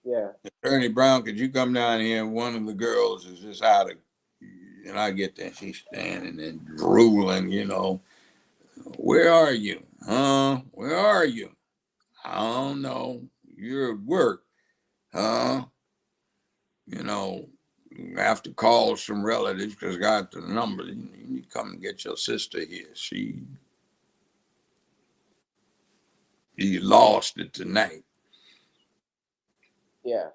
Yeah. Attorney Brown, could you come down here? One of the girls is just out of, and I get there. She's standing and drooling, Where are you? Huh? Where are you? I don't know. You're at work. Huh? I have to call some relatives because I got the number. You need to come and get your sister here. She lost it tonight. Yeah.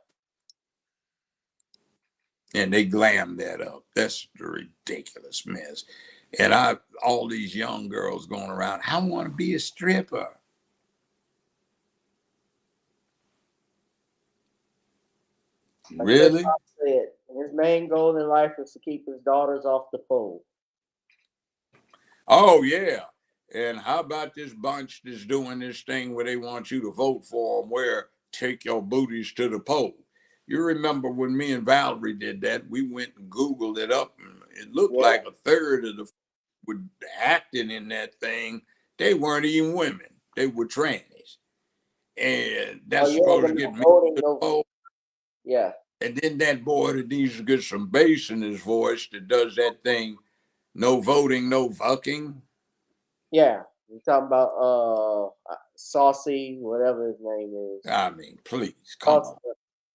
And they glam that up. That's a ridiculous mess. And all these young girls going around, I want to be a stripper. Really? His main goal in life is to keep his daughters off the pole. Oh, yeah. And how about this bunch that's doing this thing where they want you to vote for them, where take your booties to the poll? You remember when me and Valerie did that, we went and Googled it up, and it looked like a third of the were acting in that thing, they weren't even women. They were trannies. And that's supposed to get me to the vote. Yeah. And then that boy that needs to get some bass in his voice that does that thing, no voting, no fucking. Yeah. You're talking about Saucy, whatever his name is. I mean, please, come on.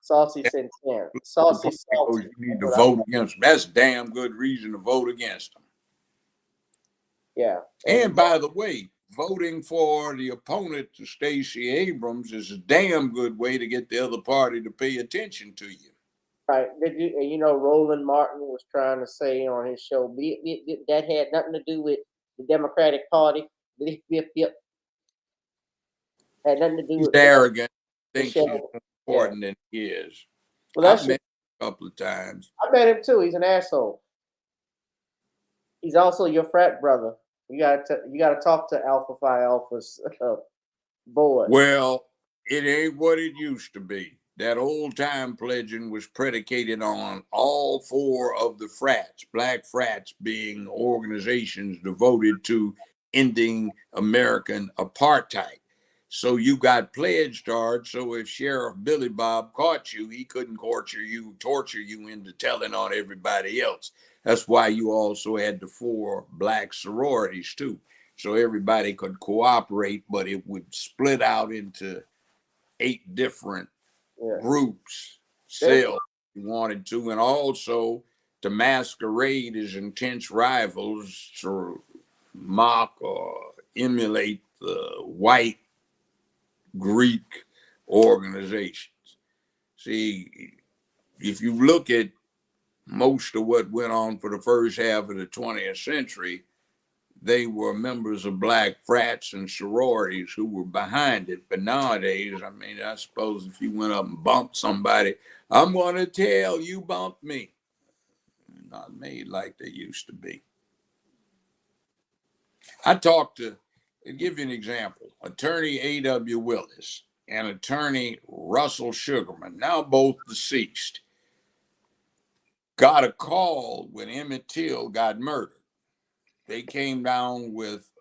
Saucy Santana. Saucy Salty. You need to vote against them. That's a damn good reason to vote against them. Yeah. And by the way, voting for the opponent to Stacey Abrams is a damn good way to get the other party to pay attention to you. Right. You know, Roland Martin was trying to say on his show that had nothing to do with the Democratic Party. Had nothing to do He's with arrogant. Thinks he's Michelle. more important than he is. Well, I've that's met him a couple of times. I met him too. He's an asshole. He's also your frat brother. You gotta talk to Alpha Phi Alpha's board. Well, it ain't what it used to be. That old time pledging was predicated on all four of the frats, black frats, being organizations devoted to ending American apartheid. So you got pledge cards. So if Sheriff Billy Bob caught you, he couldn't torture you into telling on everybody else. That's why you also had the four black sororities too. So everybody could cooperate, but it would split out into 8 different groups, cells if you wanted to, and also to masquerade as intense rivals to mock or emulate the white Greek organizations. See, if you look at most of what went on for the first half of the 20th century, they were members of black frats and sororities who were behind it. But nowadays, I mean, I suppose if you went up and bumped somebody, I'm going to tell you bumped me. Not made like they used to be. I'll give you an example. Attorney A.W. Willis and attorney Russell Sugarman, now both deceased, got a call when Emmett Till got murdered. They came down with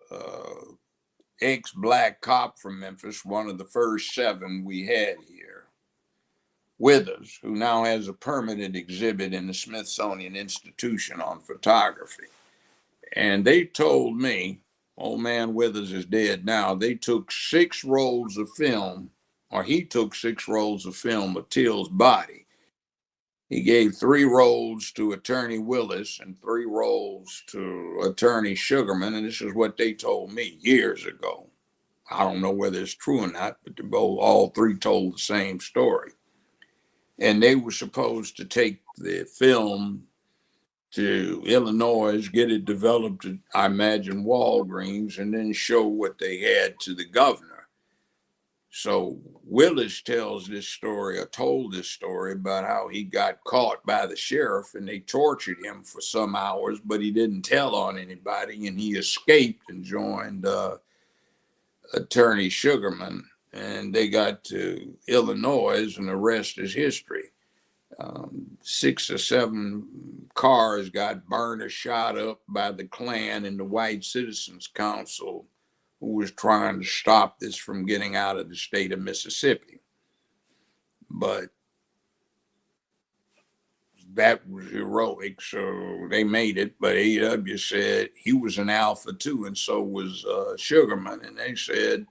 ex-black cop from Memphis, one of the first 7 we had here, Withers, who now has a permanent exhibit in the Smithsonian Institution on photography. And they told me, old man Withers is dead now, they took 6 rolls of film, or he took 6 rolls of film of Till's body. He gave 3 rolls to Attorney Willis and 3 rolls to Attorney Sugarman, and this is what they told me years ago. I don't know whether it's true or not, but all 3 told the same story. And they were supposed to take the film to Illinois, get it developed at, I imagine, Walgreens, and then show what they had to the governor. So Willis tells this story, or told this story, about how he got caught by the sheriff and they tortured him for some hours, but he didn't tell on anybody, and he escaped and joined Attorney Sugarman, and they got to Illinois, and the rest is history. 6 or 7 cars got burned or shot up by the Klan and the White Citizens Council, who was trying to stop this from getting out of the state of Mississippi. But that was heroic, so they made it. But A.W. said he was an alpha too, and so was Sugarman. And they said,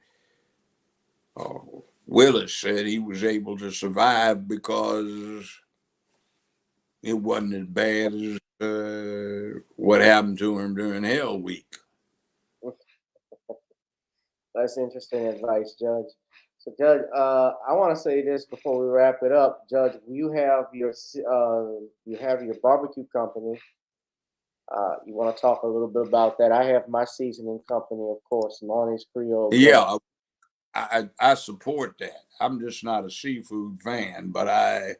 Willis said he was able to survive because it wasn't as bad as what happened to him during Hell Week. That's interesting advice, Judge. So, Judge, I want to say this before we wrap it up, Judge. You have your barbecue company. You want to talk a little bit about that? I have my seasoning company, of course, Monty's Creole. Yeah, I support that. I'm just not a seafood fan, but I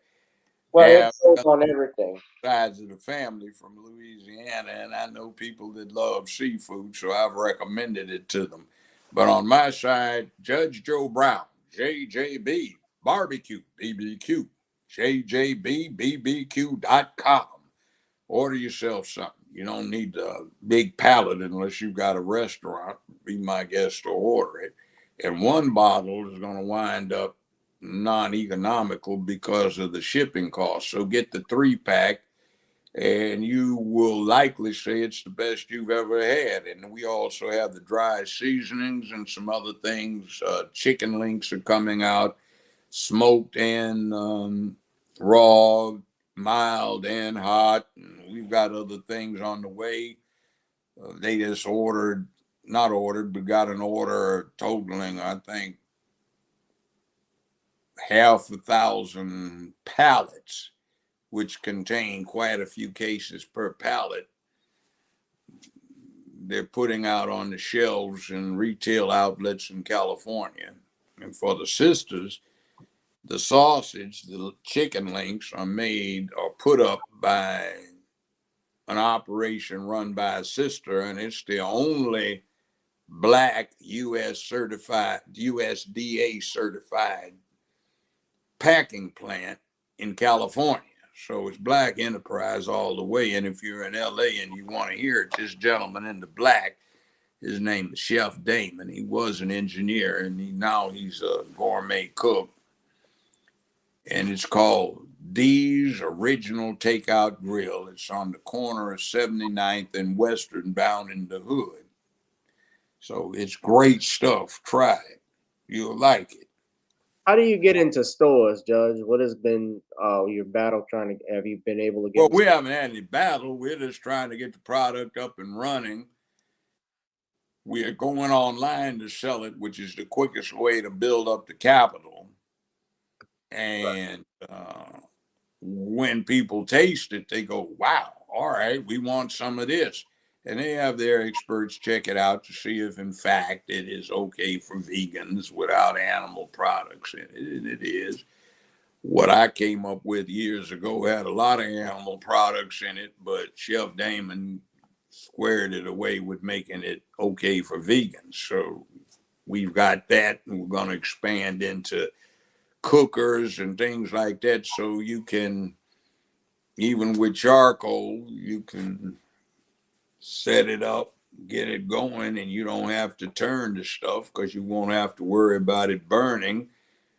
have on everything. Sides of the family from Louisiana, and I know people that love seafood, so I've recommended it to them. But on my side, Judge Joe Brown, JJB Barbecue, BBQ, JJBBBQ.com. Order yourself something. You don't need a big pallet unless you've got a restaurant. Be my guest to order it. And one bottle is going to wind up non-economical because of the shipping cost. So get the 3-pack, and you will likely say it's the best you've ever had. And we also have the dry seasonings and some other things. Chicken links are coming out, smoked and raw, mild and hot. And we've got other things on the way. They just not ordered, but got an order totaling, I think, 1,000 pallets, which contain quite a few cases per pallet. They're putting out on the shelves in retail outlets in California. And for the sisters, the sausage, the chicken links are put up by an operation run by a sister, and it's the only Black USDA certified packing plant in California. So it's Black enterprise all the way. And if you're in LA and you want to hear it, this gentleman in the black, his name is Chef Damon. He was an engineer, and now he's a gourmet cook. And it's called Dee's Original Takeout Grill. It's on the corner of 79th and Western down in the hood. So it's great stuff. Try it. You'll like it. How do you get into stores, Judge? What has been your battle trying to, have you been able to get? Well, we haven't had any battle. We're just trying to get the product up and running. We are going online to sell it, which is the quickest way to build up the capital. And when people taste it, they go, wow, all right, we want some of this. And they have their experts check it out to see if, in fact, it is okay for vegans without animal products in it. And it is. What I came up with years ago had a lot of animal products in it, but Chef Damon squared it away with making it okay for vegans. So we've got that, and we're going to expand into cookers and things like that. So you can, even with charcoal, you can set it up, get it going, and you don't have to turn the stuff because you won't have to worry about it burning,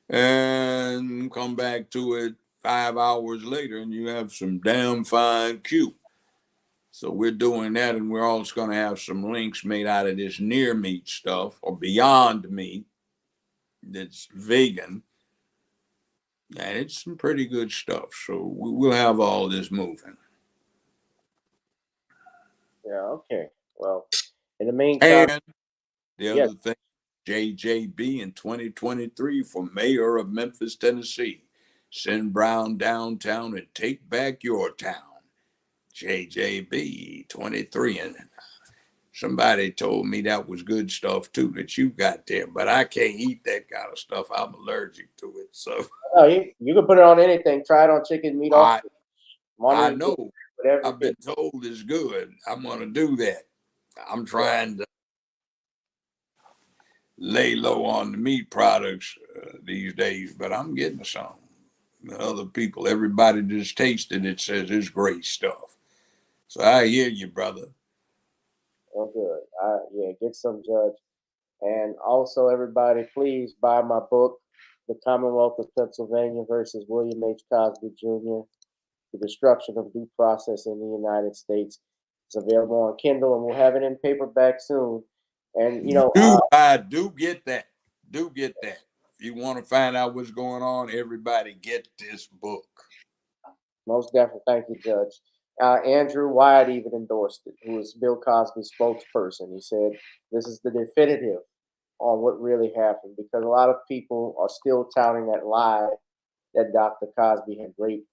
and come back to it 5 hours later and you have some damn fine cube. So we're doing that, and we're also going to have some links made out of this near meat stuff or beyond meat that's vegan. And it's some pretty good stuff. So we'll have all this moving. Yeah, okay. Well, in the meantime, and the other thing, JJB in 2023 for mayor of Memphis, Tennessee. Send Brown downtown and take back your town. JJB 23. And somebody told me that was good stuff too that you got there, but I can't eat that kind of stuff. I'm allergic to it. So you can put it on anything. Try it on chicken, meat, I I know. I've been told it's good. I'm going to do that. I'm trying to lay low on the meat products these days, but I'm getting some. Other people, everybody just tasted it, says it's great stuff. So I hear you, brother. Oh, good. Yeah, get some, Judge. And also, everybody, please buy my book, The Commonwealth of Pennsylvania versus William H. Cosby Jr., The Destruction of Due Process in the United States. It's available on Kindle, and we'll have it in paperback soon. And, you know, I do get that. Do get that. If you want to find out what's going on, everybody get this book. Most definitely. Thank you, Judge. Andrew Wyatt even endorsed it, who is Bill Cosby's spokesperson. He said, this is the definitive on what really happened, because a lot of people are still touting that lie that Dr. Cosby had raped,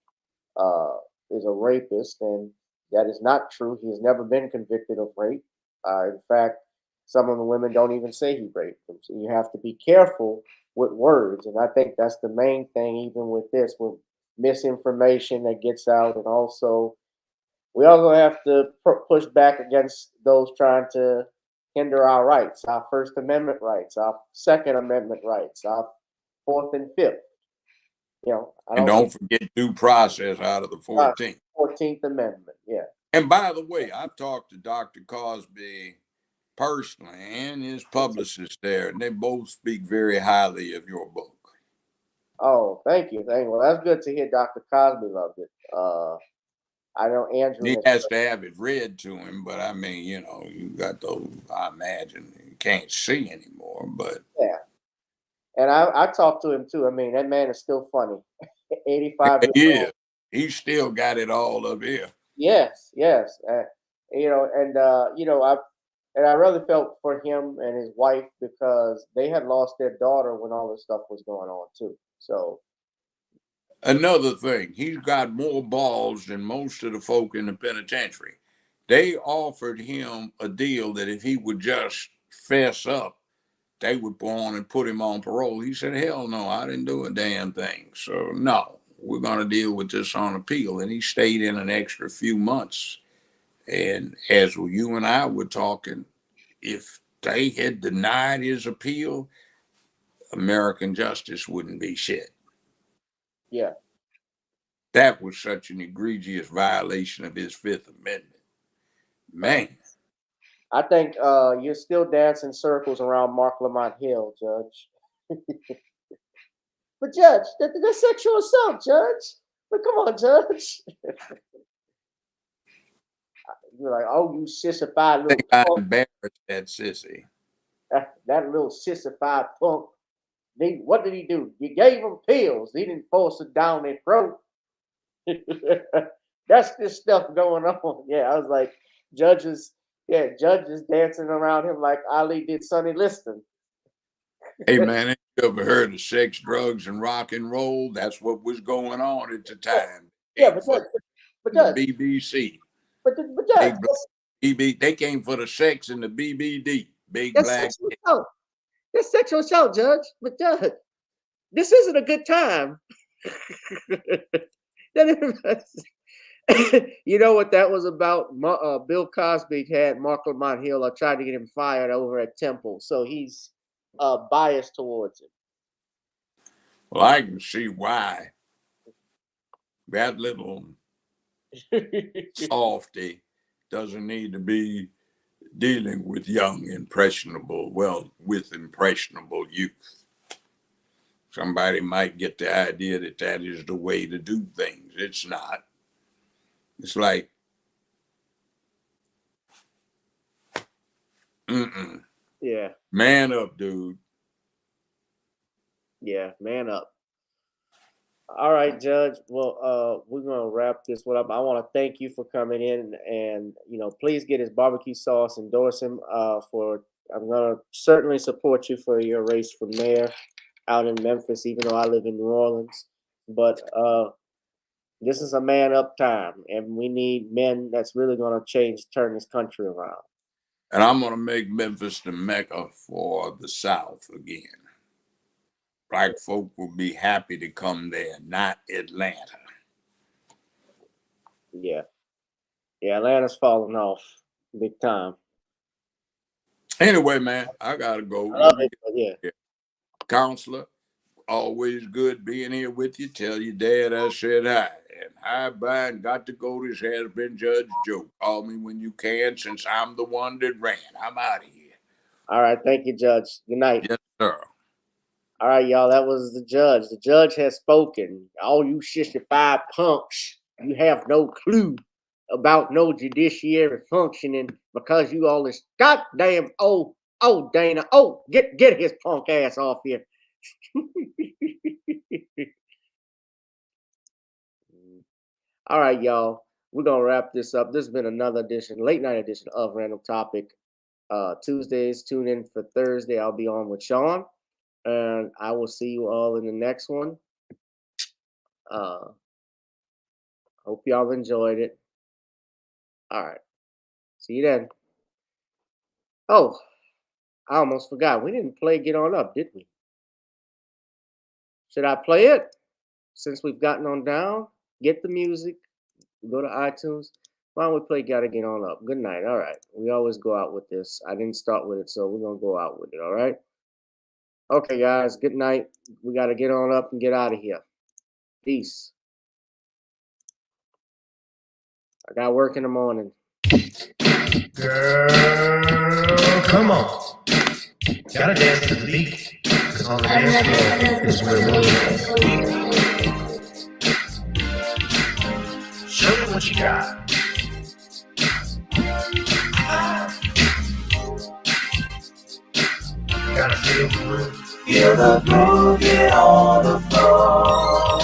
is a rapist, and that is not true. He has never been convicted of rape. In fact, some of the women don't even say he raped them. So you have to be careful with words, and I think that's the main thing, even with this, with misinformation that gets out, and also we also have to push back against those trying to hinder our rights, our First Amendment rights, our Second Amendment rights, our Fourth and Fifth. You know, And don't forget due process out of the 14th. 14th Amendment, yeah. And by the way, I've talked to Dr. Cosby personally and his publicist there, and they both speak very highly of your book. Oh, thank you. Well, that's good to hear. Dr. Cosby loved it. I know Andrew. He has to have it read to him, but I mean, you know, you got those, I imagine, you can't see anymore, but. Yeah. And I talked to him too. I mean, that man is still funny. 85 years He old. is. He's still got it all up here. Yes, yes. You know, and you know, I really felt for him and his wife because they had lost their daughter when all this stuff was going on too. So another thing, he's got more balls than most of the folk in the penitentiary. They offered him a deal that if he would just fess up, they would go on and put him on parole. He said, hell no, I didn't do a damn thing. So no, we're going to deal with this on appeal. And he stayed in an extra few months. And as you and I were talking, if they had denied his appeal, American justice wouldn't be shit. yeah. That was such an egregious violation of his Fifth Amendment. Man. I think you're still dancing circles around Mark Lamont Hill, Judge. But Judge, that's sexual assault, Judge. But come on, Judge. You're like, oh, you sissified little I punk. embarrassed that sissy. That little sissified punk. What did he do? You gave him pills. He didn't force it down their throat. That's this stuff going on. Yeah, I was like, judges dancing around him like Ali did Sonny Liston. Hey, man, have you ever heard of sex, drugs, and rock and roll? That's what was going on at the time. Yeah, but Judge, the BBC. But Judge, they came for the sex and the BBD. Big that's black. sexual assault. That's sexual assault, Judge. But Judge, this isn't a good time. You know what that was about? Bill Cosby had Mark Lamont Hill tried to get him fired over at Temple, so he's biased towards him. Well, I can see why. That little softy doesn't need to be dealing with young, impressionable youth. Somebody might get the idea that that is the way to do things. It's not. It's like, Yeah. Man up, dude. Yeah, man up. All right, Judge. Well, we're gonna wrap this one up. I want to thank you for coming in, and please get his barbecue sauce. Endorse him. I'm gonna certainly support you for your race for mayor out in Memphis, even though I live in New Orleans. But this is a man up time, and we need men that's really gonna turn this country around. And I'm gonna make Memphis the Mecca for the South again. Black folk will be happy to come there, not Atlanta. Yeah. Yeah, Atlanta's falling off big time. Anyway, man, I gotta go. I love it, but yeah. Counselor, always good being here with you. Tell your dad I said hi. And hi, bye, and got to go. This has been Judge Joe. Call me when you can, since I'm the one that ran. I'm out of here. All right, thank you, Judge. Good night. Yes, sir. All right, y'all, that was the judge. The judge has spoken. All you 65 punks, you have no clue about no judiciary functioning because you all this goddamn Dana. Get his punk ass off here. All right, y'all. We're gonna wrap this up. This has been another edition, late night edition of Random Topic. Tuesdays, tune in for Thursday. I'll be on with Sean. And I will see you all in the next one. Hope y'all enjoyed it. All right. See you then. Oh, I almost forgot. We didn't play Get On Up, did we? Should I play it? Since we've gotten on down, get the music, go to iTunes. Why don't we play Gotta Get On Up? Good night. All right. We always go out with this. I didn't start with it, so we're going to go out with it. All right. Okay, guys. Good night. We got to get on up and get out of here. Peace. I got work in the morning. Girl, come on. Gotta dance to the beat. Cause on the dance floor is where we'll show me what you got. Gotta feel the groove. Feel the groove, get on the floor.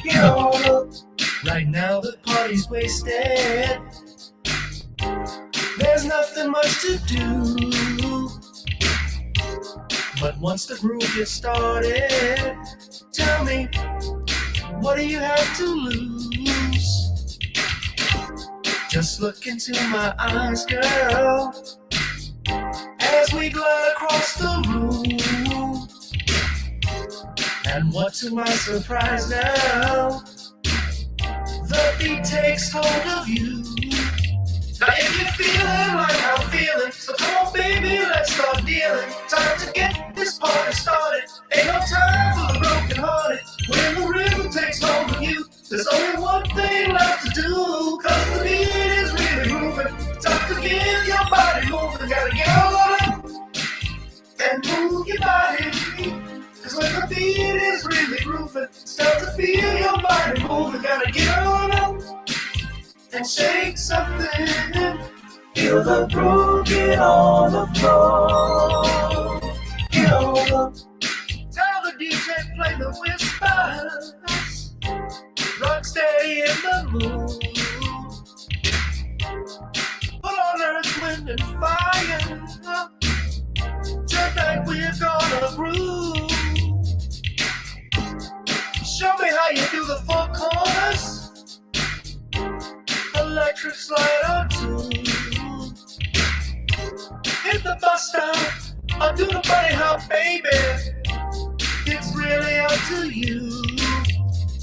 Get on the. Right now the party's wasted. There's nothing much to do. But once the groove gets started, tell me, what do you have to lose? Just look into my eyes, girl, as we glide across the room. And what to my surprise now, the beat takes hold of you. Now if you're feeling like I'm feeling, so come on baby, let's start dealing. Time to get this party started. Ain't no time for the broken hearted. When the rhythm takes hold of you, there's only one thing left to do. Cause the beat is really moving. Time to get your body moving. Gotta get on up and move your body. Cause when the beat is really grooving, start to feel your body moving. Gotta get on up and shake something. Feel the groove, get on the floor. Get on the. Tell the DJ play the whispers. Rock steady in the mood. Put on earth, wind, and fire. Tonight we're gonna groove. Show me how you do the four corners. Electric slide or two. Hit the bus stop or do the bunny hop, baby. It's really up to you.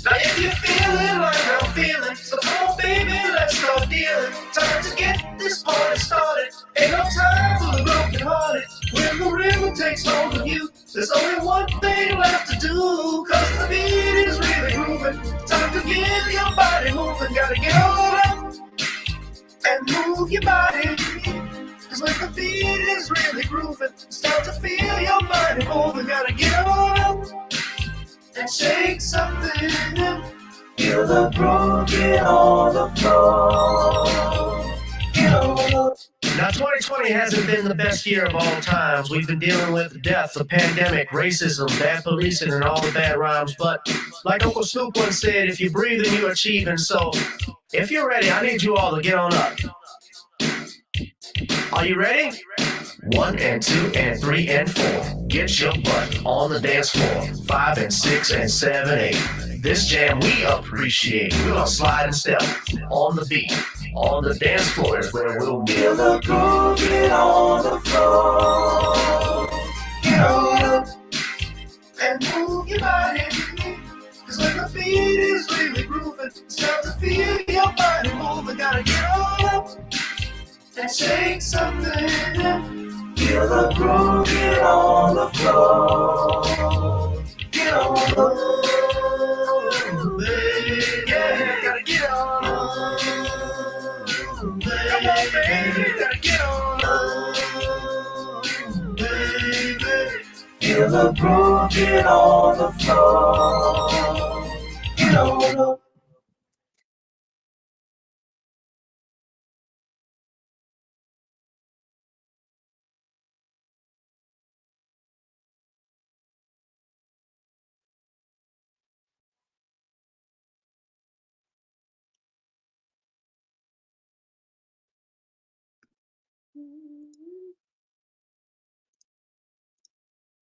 Now if you're feeling like I'm feeling, so come on baby, let's start dealing. Time to get this party started. Ain't no time for the broken hearted. When the rhythm takes hold of you, there's only one thing left to do. Cause the beat is really grooving. Time to get your body moving. Gotta get on up and move your body. Cause when the beat is really grooving, start to feel your body moving. Gotta get on up and shake something. Feel the groove, get on the floor. Get on up. Now 2020 hasn't been the best year of all times. We've been dealing with death, the pandemic, racism, bad policing, and all the bad rhymes. But like Uncle Snoop once said, if you breathe and you're achieving. So if you're ready, I need you all to get on up. Are you ready? 1 and 2 and 3 and 4. Get your butt on the dance floor. 5 and 6 and 7, 8. This jam we appreciate. We're gonna slide and step on the beat. On the dance floor is where we'll be. Feel the groove, get on the floor. Get on up and move your body. Cause when the beat is really grooving, start to feel your body moving. Gotta get on up and shake something. Feel the groove, get on the floor. Get on the floor, baby. Yeah, gotta get on. Come on, baby, gotta get on. Baby. Feel the groove, get on the floor. Get on the.